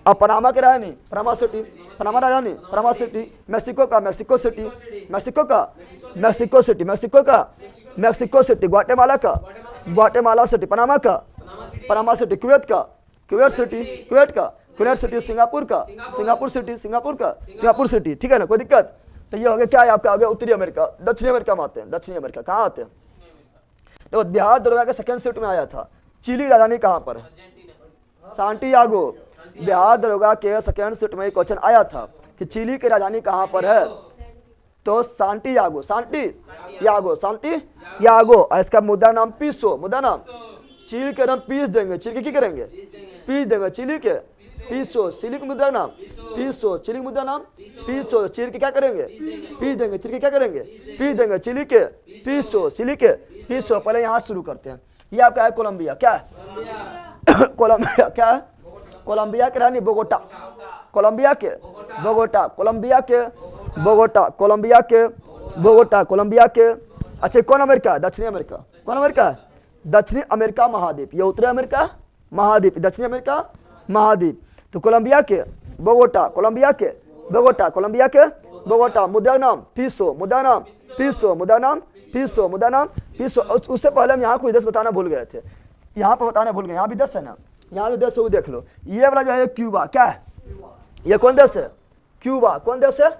Speaker 1: अब पनामा के राजधानी पनामा सिटी, पनामा राजधानी पनामा सिटी। मेक्सिको का मेक्सिको सिटी, मेक्सिको का मेक्सिको सिटी, मेक्सिको का मेक्सिको सिटी। ग्वाटेमाला का ग्वाटेमाला सिटी। पनामा का पनामा सिटी। कुवैत का कुवैत सिटी, कुवैत का कुवैत सिटी। सिंगापुर का सिंगापुर सिटी, सिंगापुर का सिंगापुर सिटी, ठीक है ना। कोई दिक्कत? तो ये हो गया क्या है आपका? हो गया उत्तरी अमेरिका। दक्षिणी अमेरिका में आते हैं। दक्षिणी अमेरिका कहाँ आते हैं? तो बिहार दरोगा के सेकंड शिफ्ट में आया था। चिली राजधानी कहाँ पर है? सांटियागो। बिहार दरोगा के सेकंड शिफ्ट में क्वेश्चन आया था कि चिली की राजधानी कहाँ पर है, तो सांटियागो, सांटियागो, सांटियागो। इसका मुद्दा नाम पीसो, मुद्दा नाम चिली के नाम पीस देंगे। चिली की करेंगे? पीस देंगे। चिली के पीसो, चिली की मुद्रा नाम पीसो, चिली की मुद्रा नाम पीसो, चीर के क्या करेंगे, पीस देंगे, चीर के क्या करेंगे, पीस देंगे, चिली के पीसो, चिली के पीसो। पहले यहाँ शुरू करते हैं। ये आपका है कोलंबिया, क्या है कोलंबिया, क्या है कोलंबिया के रानी बोगोटा, कोलंबिया के बोगोटा, कोलंबिया के बोगोटा, कोलंबिया के बोगोटा, कोलंबिया के। अच्छा कौन अमेरिका है, दक्षिणी अमेरिका, कौन अमेरिका है, दक्षिणी अमेरिका महाद्वीप, ये उत्तरी अमेरिका महाद्वीप, दक्षिणी अमेरिका महाद्वीप। तो कोलंबिया के बोगोटा, कोलंबिया के बोगोटा, कोलंबिया के बोगोटा। मुद्रा नाम पीसो, मुद्रा नाम पीसो, मुद्रा नाम पीसो, मुद्रा नाम पीसो। उससे पहले हम यहाँ कोई 10 बताना भूल गए थे, यहाँ पर बताना भूल गए, यहाँ भी 10 है ना, यहाँ भी 10 है, वो देख लो। ये वाला जो है क्यूबा, क्या है ये कौन देश है, क्यूबा, कौन देश है,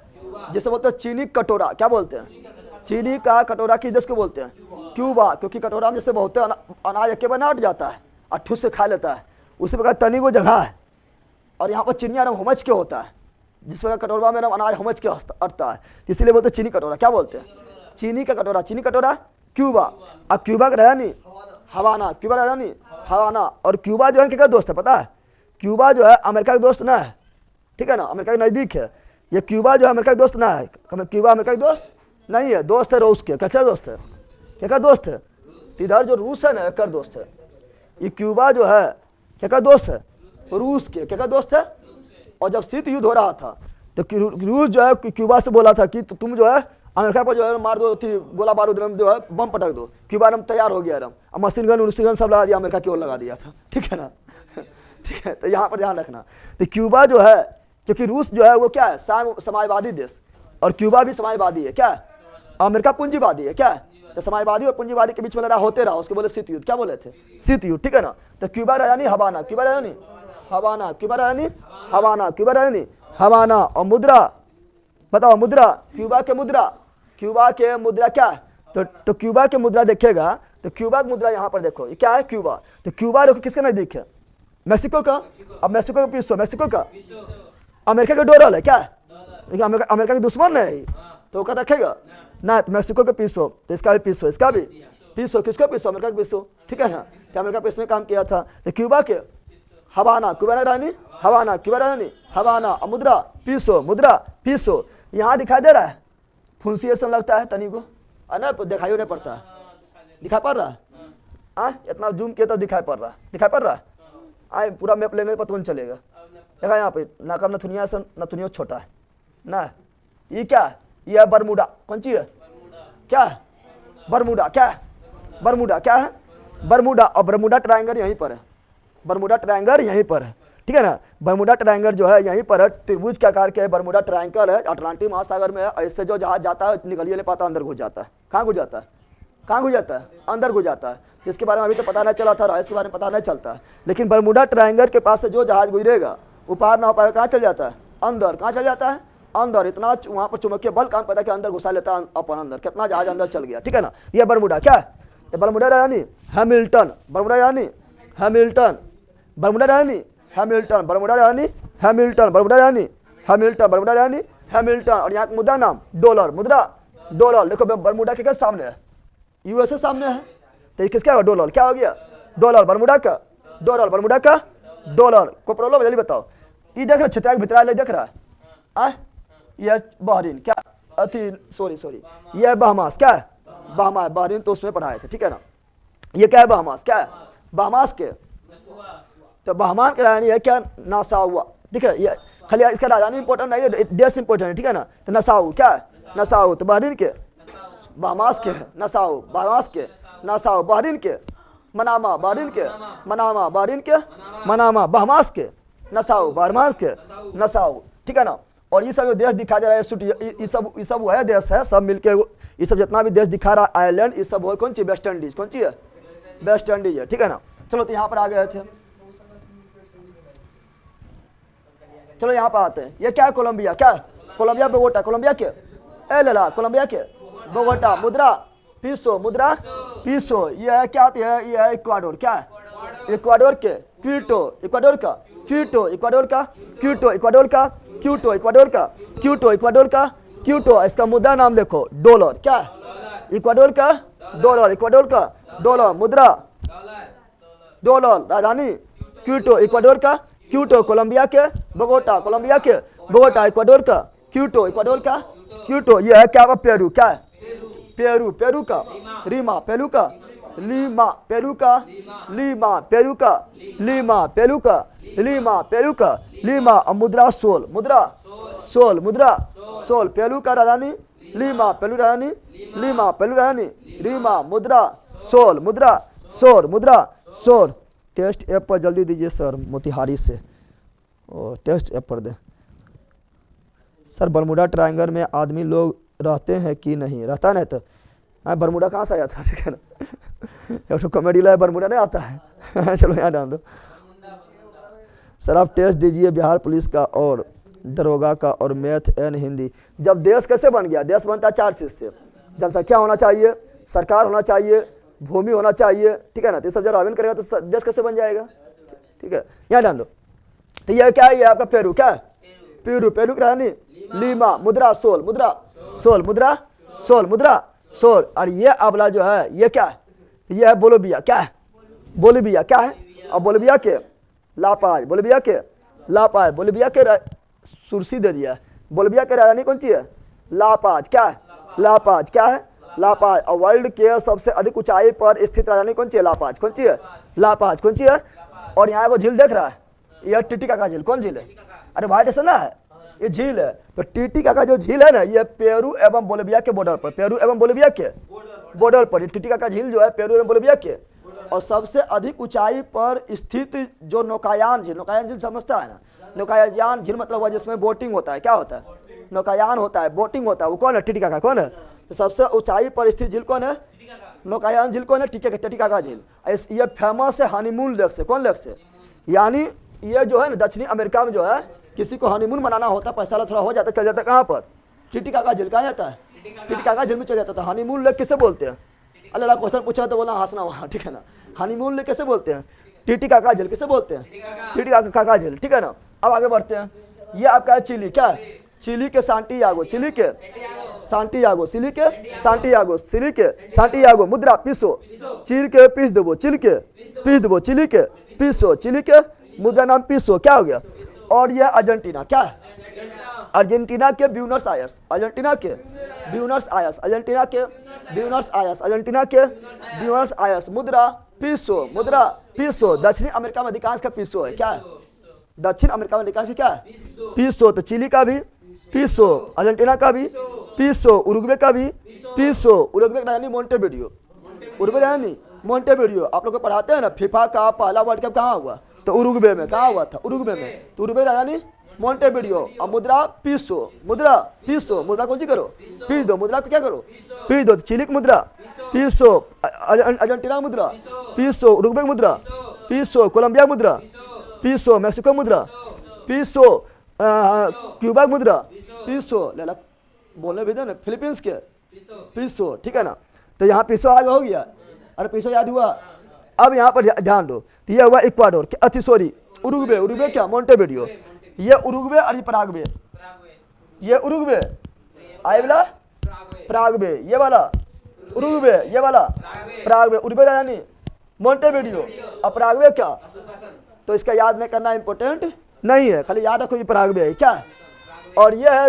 Speaker 1: जिसे बोलते हैं चीनी कटोरा, क्या बोलते हैं, चीनी का कटोरा किस देश को बोलते हैं, क्यूबा, क्योंकि कटोरा में जैसे बहुत अनाज अकेले बना हट जाता है और ठूस से खा लेता है, उसी प्रकार तनी को जगह है और यहाँ पर चिनिया रंग होमच के होता है, जिस प्रकार कटोरा में अनाज होमच के अटता है, इसीलिए बोलते हैं चीनी कटोरा, क्या बोलते हैं, चीनी का कटोरा, चीनी कटोरा क्यूबा। और क्यूबा का राजधानी हवाना, क्यूबा राजधानी हवाना। और क्यूबा जो है क्या दोस्त है पता है, क्यूबा जो है अमेरिका का दोस्त ना है, ठीक है ना, अमेरिका के नज़दीक है। ये क्यूबा जो है अमेरिका का दोस्त ना है, क्यूबा अमेरिका का दोस्त नहीं है, दोस्त है रूस के, कैसा दोस्त है, क्या दोस्त है, इधर जो रूस है ना एक दोस्त है, ये क्यूबा जो है क्या दोस्त है, रूस के क्या दोस्त है। और जब शीत युद्ध हो रहा था तो रूस जो है क्यूबा से बोला था कि तुम जो है अमेरिका पर जो है मार दो, गोला बारूद जो है बम पटक दो, क्यूबा एकदम तैयार हो गया एकदम, और मशीन गन सब लगा दिया, अमेरिका की ओर लगा दिया था, ठीक है ना ठीक है। तो यहाँ पर ध्यान रखना, तो क्यूबा जो है, क्योंकि रूस जो है वो क्या है समाजवादी देश, और क्यूबा भी समाजवादी है, क्या है अमेरिका पूंजीवादी है, क्या है, तो समाजवादी और पूंजीवादी के बीच में लड़ा होते रहा, उसके बोले शीत युद्ध, क्या बोले थे, शीत युद्ध, ठीक है ना। तो क्यूबा राजधानी हवाना, क्यूबा राजधानी हवाना, क्यूबा राजधानी हवाना, क्यूबा राजधानी हवाना। और मुद्रा बताओ, मुद्रा क्यूबा के मुद्रा, क्यूबा के मुद्रा क्या है, तो क्यूबा के मुद्रा देखिएगा, तो क्यूबा की मुद्रा यहाँ पर देखो, ये क्या है क्यूबा, तो क्यूबा देखो किसके नजदीक है, मैक्सिको का। अब मैक्सिको का पीसो, मैक्सिको का अमेरिका का डॉलर है, क्या है, अमेरिका के दुश्मन है तो क्या रखेगा ना, तो मैक्सिको का पीसो, तो इसका भी पीसो, इसका भी पीसो, किसका पीसो, अमेरिका का पीसो, ठीक है ना, तो अमेरिका पीसने काम किया था। तो क्यूबा के हवाना, क्यूबा रानी हवाना, क्यूबा रानी हवाना। और मुद्रा पीसो, मुद्रा पीसो। यहाँ दिखाई दे रहा है, फुंसिएशन लगता है तनी को, ना दिखाई नहीं पड़ता है, दिखाई पड़ रहा है, इतना जूम किया तो दिखाई पड़ रहा है, दिखाई पड़ रहा है, आए पूरा मैप लेंगे पता नहीं चलेगा। देखा यहाँ पे नाकम नथुनिया से नथुनिया छोटा है ना, ये क्या है, ये है बरमूडा, कौन चीज है, क्या है बरमूडा, क्या है बरमूडा, क्या है बरमूडा। और बरमूडा ट्रायंगल यहीं पर है, बरमूडा ट्रायंगल यहीं पर है, ठीक है ना। बरमूडा ट्रायंगल जो है यहीं पर है, त्रिभुज के आकार के बरमूडा ट्रायंगल है, अटलांटिक महासागर में है। ऐसे जो जहाज जाता है निकलिए नहीं पाता, अंदर घुस जाता है, कहाँ घुस जाता है, कहाँ घुस जाता है, अंदर घुस जाता है। इसके बारे में अभी तो पता नहीं चला था, रहस्य के बारे में पता नहीं चलता है, लेकिन बरमूडा ट्रायंगल के पास से जो जहाज गुजरेगा वो पार ना हो पाएगा, कहाँ चल जाता है, अंदर, कहाँ चल जाता है अंदर। इतना वहाँ पर चुंबकीय बल काम पैदा किया, अंदर घुसा लेता है अपन अंदर, कितना जहाज अंदर चल गया, ठीक है ना। ये बरमूडा क्या है, तो बरमूडा रानी हैमिल्टन, बरमूडा रानी हैमिल्टन, बरमूडा रानी हैमिल्टन, बरमूडा रानी हैमिल्टन, बरमूडा रानी हैमिल्टन, बरमूडा रानी हैमिल्टन। और यहाँ का मुद्रा नाम डॉलर, मुद्रा डॉलर। देखो बरमूडा के सामने है, यूएसए सामने है, तो किसका होगा डॉलर, क्या हो गया डॉलर, बरमूडा का डॉलर, बरमूडा का डॉलर। को प्रॉब्लम जल्दी बताओ। ये देख रहे क्षेत्र भितरा ले देख रहा है, ये बहरीन, क्या अति सॉरी ये बहमास, क्या है बहमा, बहरीन तो उसमें पढ़ाए थे, ठीक है ना। ये क्या है बहमास, क्या है बहमास के, तो बहमान की राजधानी है क्या, नासाउ, ठीक है। ये खाली इसका राजधानी इंपॉर्टेंट नहीं है, देश इंपॉर्टेंट है, ठीक है ना। तो नसाउ क्या है, नसाउ, तो बहरीन के बहमास के नसाउ, बहमास के नसाउ, बहरीन के मनामा, बहरीन के मनामा, बहरीन के मनामा, बहमास के नसाउ, बहमास के नसाउ, ठीक है ना। और ये सब जो देश दिखा दे रहा है, ये सब वह देश है, सब मिलके ये सब जितना भी देश दिखा रहा है, आयरलैंड, ये सब वो कौन सी वेस्ट इंडीज, कौन सी है वेस्ट इंडीज है, ठीक है ना। चलो तो यहाँ पर आ गए थे, चलो यहाँ पर आते हैं। ये क्या है कोलंबिया, क्या है कोलंबिया बोगोटा, कोलंबिया के लला, कोलंबिया के बोगोटा। मुद्रा पीसो, मुद्रा पीसो। ये है क्या है, ये है इक्वाडोर, क्या है इक्वाडोर के क्यूटो, इक्वाडोर का क्यूटो, इक्वाडोर का क्यूटो, इक्वाडोर का क्यूटो, इक्वाडोर का क्यूटो, इक्वाडोर का क्यूटो। इसका मुद्रा नाम देखो डॉलर, क्या है इक्वाडोर का डॉलर, इक्वाडोर का डॉलर, मुद्रा डॉलर, राजधानी क्यूटो, इक्वाडोर का क्यूटो कोलंबिया के, बोगोटा कोलंबिया के, बोगोटा इक्वाडोर का, क्यूटो इक्वाडोर का, क्यूटो ये है क्या, पेरू क्या है, पेरू पेरू का, लीमा पेरू का, लीमा पेरू का, लीमा पेरू का, लीमा पेरू का, लीमा पेरू का, लीमा। अब मुद्रा सोल, मुद्रा सोल, मुद्रा सोल पेरू का राजधानी, लीमा पेरू राजधानी, लीमा पेरू राजधानी, लीमा मुद्रा सोल, मुद्रा सोल, मुद्रा सोल। टेस्ट ऐप पर जल्दी दीजिए सर, मोतिहारी से टेस्ट ऐप पर दे सर। बरमुडा ट्रायंगल में आदमी लोग रहते हैं कि नहीं, रहता नहीं तो बरमुडा कहाँ से आया था, ठीक है ना। एक तो कॉमेडी लाइव बरमुडा नहीं आता है। चलो यहाँ डाल दो सर। आप टेस्ट दीजिए बिहार पुलिस का और दरोगा का और मैथ एंड हिंदी। जब देश कैसे बन गया, देश बनता है 4 चीज़ से, जनसंख्या होना चाहिए, सरकार होना चाहिए, भूमि होना चाहिए, ठीक है ना। तो ये सब जब आवेदन करेगा तो देश कैसे बन जाएगा, ठीक है। यहाँ डाल दो। तो ये क्या है, ये आपका पेरू क्या है, पेरू पेरू की राजधानी, लीमा मुद्रा सोल, मुद्रा सोल, मुद्रा सोल, मुद्रा सोल। और ये अबला जो है ये क्या है, ये है बोलोविया, क्या है, बोलीविया क्या है। और बोलीविया के लापाज, बोलीविया के लापाज, बोलीविया के सुरसी दे दिया। बोलीविया के राजधानी कौन सी है, लापाज, क्या है, लापाज क्या है, लापाज। और वर्ल्ड के सबसे अधिक ऊंचाई पर स्थित राजधानी कौन सी है, लापाज, कौन सी है, लापाज, कौन सी है। और यहाँ वो झील देख रहा है, यह टिटिकाका झील, कौन झील है, अरे भाई ऐसा ना है, ये झील है। तो टिटिकाका जो झील है ना, ये पेरू एवं बोलीविया के बॉर्डर पर, पेरू एवं बोलीविया के बॉर्डर पर टिटिकाका झील जो है पेरू एवं बोलीविया के। और सबसे अधिक ऊंचाई पर स्थित जो नौकायान झील, नौकायान झील समझता है ना, नौकायान झील मतलब हुआ जिसमें बोटिंग होता है, क्या होता है, नौकायान होता है, बोटिंग होता है, वो कौन है, टिटिकाका कौन है। तो सबसे ऊंचाई पर स्थित झील कौन है, नौकायान झील कौन है, टिटिकाका झील। ये फेमस है हनीमून लेक से, कौन लेक से, यानी ये जो है ना दक्षिणी अमेरिका में जो है किसी को हनीमून मनाना होता, पैसा वाला थोड़ा हो जाता, चल जाता कहाँ पर, टिटिकाका झील कहाँ जाता है, टिटिकाका झील में चल जाता था। हनीमून लेक किसे बोलते हैं, अल्लाह क्वेश्चन पूछा तो बोला हंसना वहाँ, ठीक है ना। हनीमून लेक कैसे बोलते हैं, टिटिकाका झील किसे बोलते हैं, टिटिकाका झील, ठीक है ना। अब आगे बढ़ते हैं। ये आपका है चिली, क्या है, चिली के सांटियागो, चिली के सांटियागो, चिली के सांटियागो, चिली के सांटियागो। मुद्रा पीसो, चिल के पीस देवो, चिल के पीस देवो, चिली के पीसो, चिली के मुद्रा नाम पीसो, क्या हो गया। और ये अर्जेंटीना, क्या है, अर्जेंटीना के ब्यूनस आयर्स, अर्जेंटीना के ब्यूनस आयर्स, अर्जेंटीना के ब्यूनस आयर्स, अर्जेंटीना के ब्यूनस आयर्स। मुद्रा पीसो, मुद्रा पीसो। दक्षिणी अमेरिका में अधिकांश का पीसो है, क्या है, दक्षिण अमेरिका में अधिकांश क्या है, पीसो। तो चिली का भी पीसो, अर्जेंटीना का भी पीसो, उरुग्वे का भी पीसो। उरुग्वे का राजधानी मोंटेविडियो, उरुग्वे राजधानी मोंटेविडियो। आप लोग को पढ़ाते हैं ना, फीफा का पहला वर्ल्ड कप कहाँ हुआ, तो उरुग्वे में, कहाँ हुआ था, उरुग्वे में। तो उरुग्वे राजधानी मोंटेविडियो। अब मुद्रा पीसो, मुद्रा पीसो, मुद्रा कौन सी करो, पीस दो, मुद्रा को क्या करो, पीस दो। तो चिली की मुद्रा पीसो, अर्जेंटीना मुद्रा पीसो, उरुग्वे मुद्रा पीसो, कोलंबिया मुद्रा पीसो, मैक्सिको मुद्रा पीसो, क्यूबा मुद्रा पीसो, लेला बोलने भी दो ना, फिलीपींस के पीसो, ठीक है ना। तो यहाँ पीसो आगे हो गया, अरे पीसो याद हुआ। अब यहाँ पर ध्यान दो, तो ये हुआ इक्वाडोर, अति सॉरी उरुग्वे, उरुग्वे क्या, मोंटेविडियो। ये उरुग्वे और पराग्वे, ये उरुग्वे आए वाला पराग्वे, ये वाला उरुग्वे, ये वाला पराग्वे। उरुग्वे राजधानी मोंटेविडियो, और पराग्वे क्या, तो इसका याद नहीं करना इंपॉर्टेंट नहीं है, खाली याद रखो ये पराग्वे है, क्या। और ये है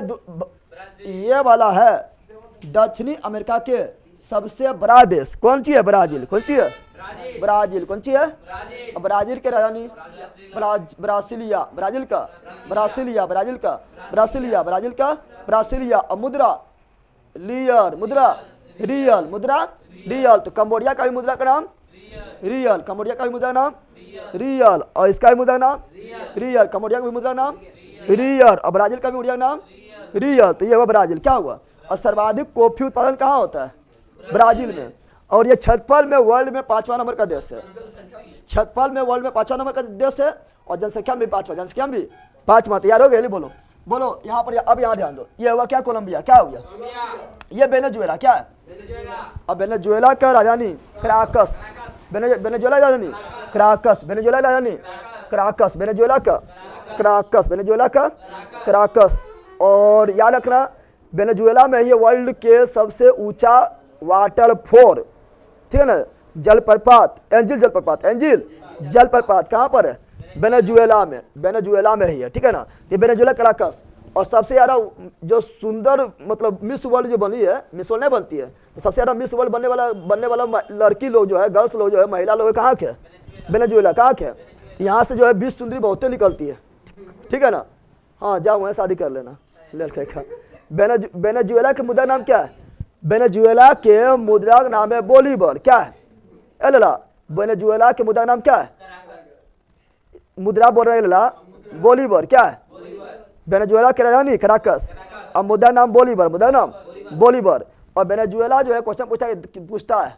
Speaker 1: ये वाला है दक्षिणी अमेरिका के सबसे बड़ा देश, कौन सी है, ब्राजील, कौन सी है, ब्राजील, कौन सी है, ब्राजील के राजधानी ब्रासिलिया, ब्राजील का ब्रासिलिया, ब्राजील का ब्रासिलिया, ब्राजील का ब्रासिलिया। और मुद्रा लियर, मुद्रा रियल, मुद्रा रियल। तो कंबोडिया का भी मुद्रा का नाम रियल, कंबोडिया का भी मुद्रा नाम रियल, और इसका भी मुद्रा नाम रियल, कंबोडिया का भी मुद्रा नाम रियल, और ब्राजील का भी मुद्रा नाम रियल। तो ये हुआ ब्राजील, क्या हुआ। और सर्वाधिक कॉफी उत्पादन कहाँ होता है, ब्राजील में। और ये क्षेत्रफल में वर्ल्ड में 5वां नंबर का देश है, क्षेत्रफल में वर्ल्ड में 5वां नंबर का देश है, और जनसंख्या में 5वां, जनसंख्या में 5वां। तैयार हो गए, बोलो बोलो यहाँ पर। अब यहाँ ध्यान दो, ये हुआ क्या, कोलंबिया, क्या हो गया, ये वेनेजुएला, क्या है। अब वेनेजुएला का राजधानी क्राकस, वेनेजुएला राजधानी क्राकस, वेनेजुएला राजधानी क्राकस, वेनेजुएला का क्राकस, वेनेजुएला का क्राकस। और याद रखना वेनेजुएला में ही वर्ल्ड के सबसे ऊंचा वाटरफॉल, ठीक है ना, जलप्रपात, एंजिल जलप्रपात, एंजिल जलप्रपात कहाँ पर है, वेनेजुएला में, वेनेजुएला में ही है, ठीक है ना। ये वेनेजुएला कराकस। और सबसे ज़्यादा जो सुंदर मतलब मिस वर्ल्ड जो बनी है, मिस वर्ल्ड नहीं बनती है, तो सबसे ज़्यादा मिस वर्ल्ड बनने वाला लड़की लोग जो है, गर्ल्स लोग जो है, महिला लोग कहाँ के, वेनेजुएला कहाँ के। यहाँ से जो है 20 सुंदरी बहुतें निकलती है, ठीक है ना। हाँ जाओ वहाँ शादी कर लेना लड़के का। वेनेजुएला के मुद्रा नाम क्या है? वेनेजुएला के मुद्रा का नाम है बोलीवर। क्या है? लला वेनेजुएला के मुद्रा नाम क्या है? मुद्रा बोल रहे लला, बोलीवर। क्या है? वेनेजुएला की राजधानी कराकस और मुद्रा नाम बोलीवर, मुद्रा नाम बोलीवर। और वेनेजुएला जो है क्वेश्चन पूछता है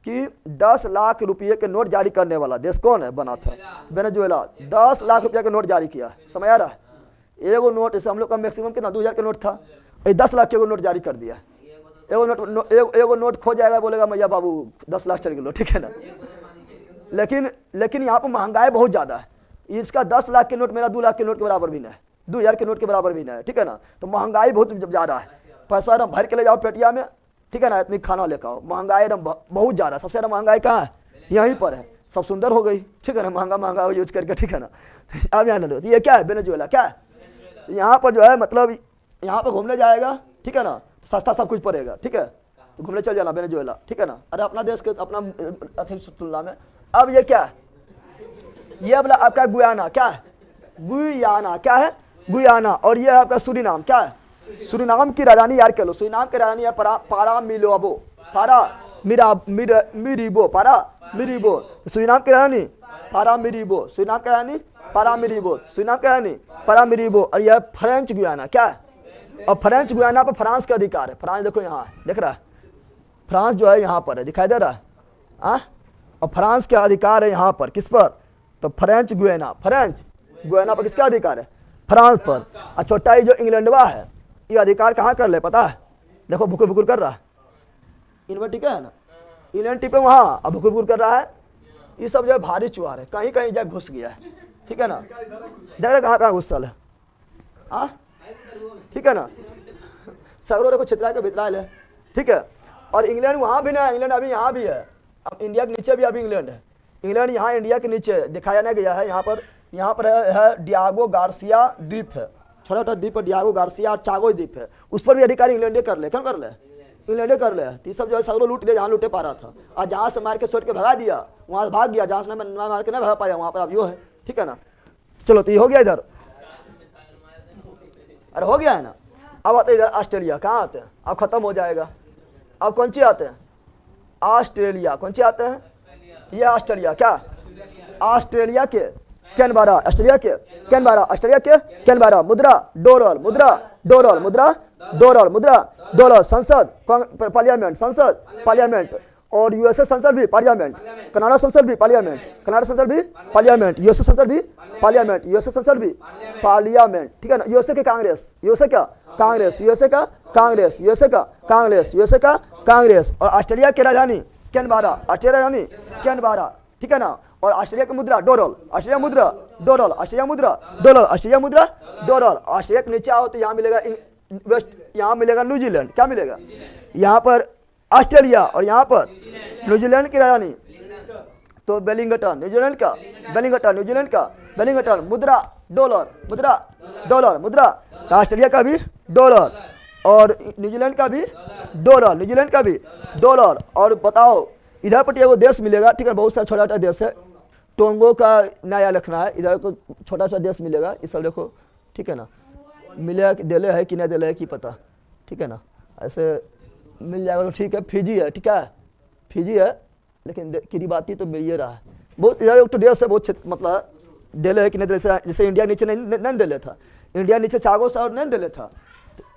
Speaker 1: कि 10 लाख रुपये के नोट जारी करने वाला देश कौन है बना था? वेनेजुएला 10 लाख रुपये का नोट जारी किया। समझ आ रहा है? एगो नोट, जैसे हम लोग का मैक्सिमम कितना 2000 का नोट था, 10 लाख के एगो नोट जारी कर दिया। एगो नोट खो जाएगा, बोलेगा मैया बाबू 10 लाख चल गए, ठीक है ना। लेकिन यहाँ पर महंगाई बहुत ज़्यादा है। इसका 10 लाख के नोट मेरा 2 लाख के नोट के बराबर भी नहीं है, 2000 के नोट के बराबर भी नहीं है, ठीक है ना। तो महंगाई बहुत ज़्यादा है। पैसा एकदम भर के ले जाओ पेटिया में, ठीक है ना, इतनी खाना लेकर आओ। महंगाई एकदम बहुत ज़्यादा। सबसे ज़्यादा महंगाई कहाँ है? यहीं पर है। सब सुंदर हो गई, ठीक है ना, महंगा यूज करके, ठीक है ना। तो अब यहाँ ना लो। ये क्या है? वेनेजुएला। क्या है? यहाँ पर जो है मतलब यहाँ पर घूमने जाएगा, ठीक है ना, तो सस्ता सब कुछ पड़ेगा, ठीक है। तो घूमने चल जाना वेनेजुएला, ठीक है ना। अरे अपना देश के अपना अधिक तुलना में। अब ये क्या है? ये अपना आपका गुयाना। क्या है? गुयाना। क्या है? गुयाना। और ये है आपका सूरीनाम। क्या है? सूरीनाम की राजधानी याद कर लो। सूरीनाम की राजधानी है पारामिरिबो। पारामिरिबो। सूरीनाम की राजधानी पारामिरिबो। सूरीनाम की राजधानी पारामिरिबो। सूरीनाम की राजधानी पारामिरिबो। और यह फ्रेंच गुयाना। क्या है? और फ्रेंच गुयाना पर फ्रांस का अधिकार है। फ्रांस देखो यहाँ है, देख रहा है? फ्रांस जो है यहाँ पर है, दिखाई दे रहा है। और फ्रांस का अधिकार है यहाँ पर, किस पर? तो फ्रेंच गुयाना। फ्रेंच गुयाना पर किसका अधिकार है? फ्रांस पर। और छोटा ही जो इंग्लैंडवा है, ये अधिकार कहाँ कर ले पता है? देखो भुकुर भुकुर कर रहा है, इनमें ठीक है ना, इंग्लैंड टिपे वहाँ, अब भुकुर भुकुर कर रहा है। ये सब जो है भारी चुहार है, कहीं कहीं जाए घुस गया है, ठीक है ना। देख रहे कहाँ कहाँ घुसल है, ठीक है ना। सगरों को छितरा के भितरा ले, ठीक है। और इंग्लैंड वहाँ भी ना, इंग्लैंड अभी यहाँ भी है। अब इंडिया के नीचे भी अभी इंग्लैंड है। इंग्लैंड यहाँ इंडिया के नीचे दिखाया नहीं गया है। यहाँ पर है डियागो गार्सिया द्वीप है, छोटा छोटा द्वीप है, डियागो गार्सिया और चागो द्वीप है। उस पर भी अधिकारी इंग्लैंड कर ले, क्यों कर ले? इंग्लैंड कर ले। तो सब जो है सगरों लूट ले, जहाँ लूटे पा रहा था, और जहाँ से मार के सोच के भगा दिया, वहाँ से भाग गया। जहाँ से मार के नहीं भगा पाया, वहाँ पर अब यो है, ठीक है ना। चलो तो ये हो गया इधर, अरे हो गया है ना। अब आते इधर ऑस्ट्रेलिया। कहाँ आते हैं? अब खत्म हो जाएगा। अब कौन सी आते हैं? ऑस्ट्रेलिया। कौन सी आते हैं? ये ऑस्ट्रेलिया। क्या? ऑस्ट्रेलिया के कैनबरा। ऑस्ट्रेलिया के कैनबरा। ऑस्ट्रेलिया के कैनबरा। मुद्रा डॉलर। मुद्रा डॉलर। मुद्रा डॉलर। मुद्रा डॉलर। संसद पार्लियामेंट। संसद पार्लियामेंट। और यूएसए संसद भी पार्लियामेंट। कनाडा संसद भी पार्लियामेंट। कनाडा संसद भी पार्लियामेंट। यूएसए संसद भी पार्लियामेंट। यूएसए संसद भी पार्लियामेंट, ठीक है ना। यूएसए के कांग्रेस। यूएसए का कांग्रेस। यूएसए का कांग्रेस। यूएसए का कांग्रेस। यूएसए का कांग्रेस। और ऑस्ट्रेलिया की राजधानी कैनबरा। ऑस्ट्रेलिया राजधानी कैनबरा, ठीक है ना। और ऑस्ट्रेलिया की मुद्रा डॉलर। ऑस्ट्रेलिया मुद्रा डॉलर। ऑस्ट्रेलिया मुद्रा डॉलर। ऑस्ट्रेलिया मुद्रा डॉलर। ऑस्ट्रेलिया के नीचे आओ तो यहाँ मिलेगा वेस्ट, यहाँ मिलेगा न्यूजीलैंड। क्या मिलेगा? यहाँ पर ऑस्ट्रेलिया और यहाँ पर न्यूजीलैंड की राजधानी तो वेलिंगटन। न्यूजीलैंड का वेलिंगटन। न्यूजीलैंड का वेलिंगटन। मुद्रा डॉलर। मुद्रा डॉलर। मुद्रा तो ऑस्ट्रेलिया का भी डॉलर और न्यूजीलैंड का भी डॉलर। न्यूजीलैंड का भी डॉलर। और बताओ इधर पर एगो देश मिलेगा, ठीक है, बहुत सारा छोटा छोटा देश है। टोंगो का नया लिखना है, इधर को छोटा सा देश मिलेगा। ये सब देखो, ठीक है ना। मिलेगा कि दिले है कि नहीं दिले है कि पता, ठीक है ना। ऐसे मिल जाएगा तो ठीक है। फिजी है, ठीक है, फिजी है, लेकिन किरीबाती तो मिल ही रहा है। बहुत इधर तो देश है बहुत, मतलब दिले है कि नहीं दिले। जैसे इंडिया नीचे नहीं दिले था, इंडिया नीचे चागो और नहीं दिले था।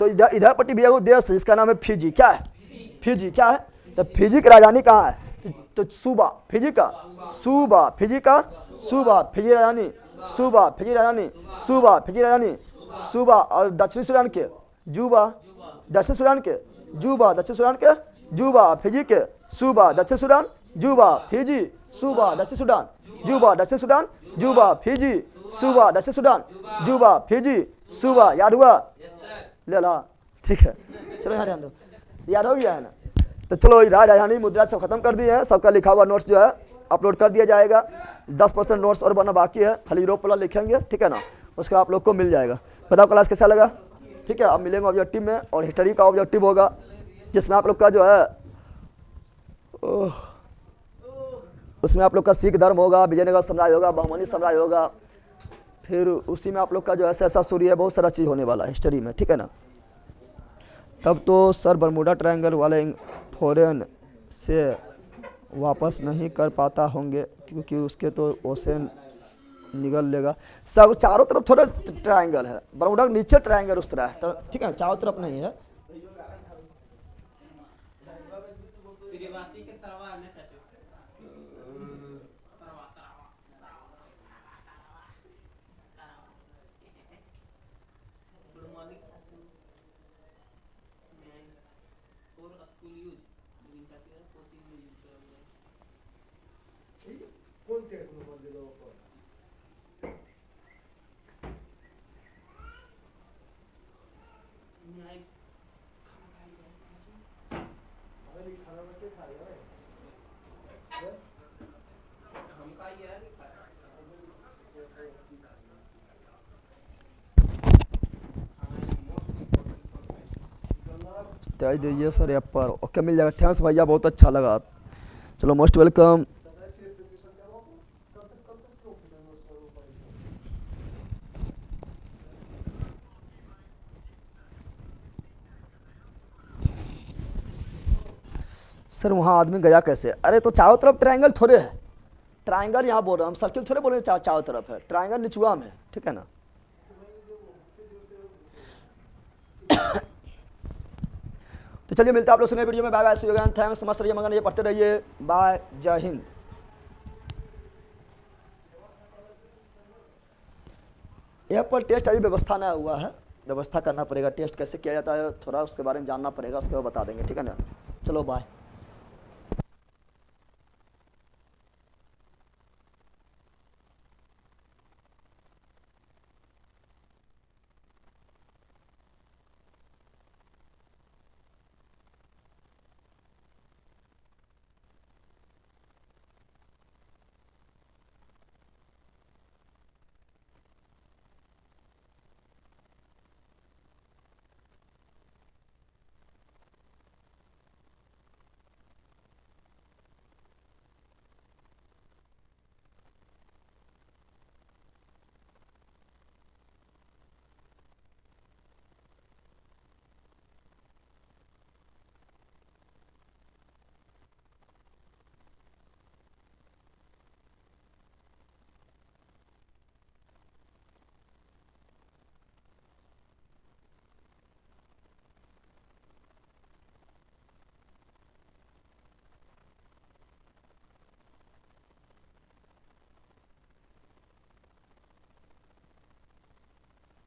Speaker 1: तो इधर पट्टी भी एगो देश है जिसका नाम है फिजी। क्या है? फिजी। क्या है? तो फिजी की राजधानी कहाँ है? तो सूबा। फिजी का सूबा। फिजी का सूबा। फिजी राजधानी सूबा। फिजी राजधानी सूबा। फिजी राजधानी सूबा। और दक्षिणी सूडान के जूबा। दक्षिण सूडान के जूबा। दक्षिण सूडान के जूबा। फिजी के सूबा। दक्षिण सूडान जूबा। फिजी सूबा। दक्षिण सूडान जूबा। दक्षिण सूडान जूबा। फिजी सूबा। दक्षिण सूडान जूबा। फिजी सूबा। याद हुआ? ले ला, ठीक है। चलो यार, हम लोग याद हो गया है ना। तो चलो राजधानी मुद्रा सब खत्म कर दिए हैं। सबका लिखा हुआ नोट्स जो है अपलोड कर दिया जाएगा। 10% नोट्स और बनना बाकी है, खाली यूरोप वाला लिखेंगे, ठीक है ना, उसका आप लोग को मिल जाएगा। बताओ क्लास कैसा लगा? ठीक है, अब मिलेंगे ऑब्जेक्टिव में, और हिस्ट्री का ऑब्जेक्टिव होगा जिसमें आप लोग का जो है उसमें आप लोग का सिख धर्म होगा, विजयनगर साम्राज्य होगा, बहमनी साम्राज्य होगा, फिर उसी में आप लोग का जो है सरसा सूरी है, बहुत सारा चीज़ होने वाला है हिस्ट्री में, ठीक है ना। तब तो सर बरमूडा ट्रायंगल वाले फॉरेन से वापस नहीं कर पाता होंगे, क्योंकि उसके तो ओशन निगल लेगा। सब चारों तरफ थोड़ा ट्रायंगल है, बरमूडा के नीचे ट्रायंगल उस तरह है, ठीक है, चारों तरफ नहीं है। त्याज दीजिए सर ऐप पर, ओके मिल जाएगा। थैंक्स भैया, बहुत अच्छा लगा। चलो मोस्ट वेलकम। सर वहाँ आदमी गया कैसे? अरे तो चारों तरफ ट्रायंगल थोड़े है, ट्रायंगल यहाँ बोल रहे हैं हम, सर्किल थोड़े बोल रहे हैं चारों तरफ है, ट्रायंगल निचुआ में, ठीक है ना। तो चलिए मिलते हैं आप लोग सुने वीडियो में। Bye bye, see you again, thanks, मस्त रहिए, मगन ये पढ़ते रहिए, बाय, जय हिंद। यहाँ पर टेस्ट अभी व्यवस्था ना हुआ है, व्यवस्था करना पड़ेगा, टेस्ट कैसे किया जाता है थोड़ा उसके बारे में जानना पड़ेगा, उसके बाद बता देंगे, ठीक है ना। चलो बाय।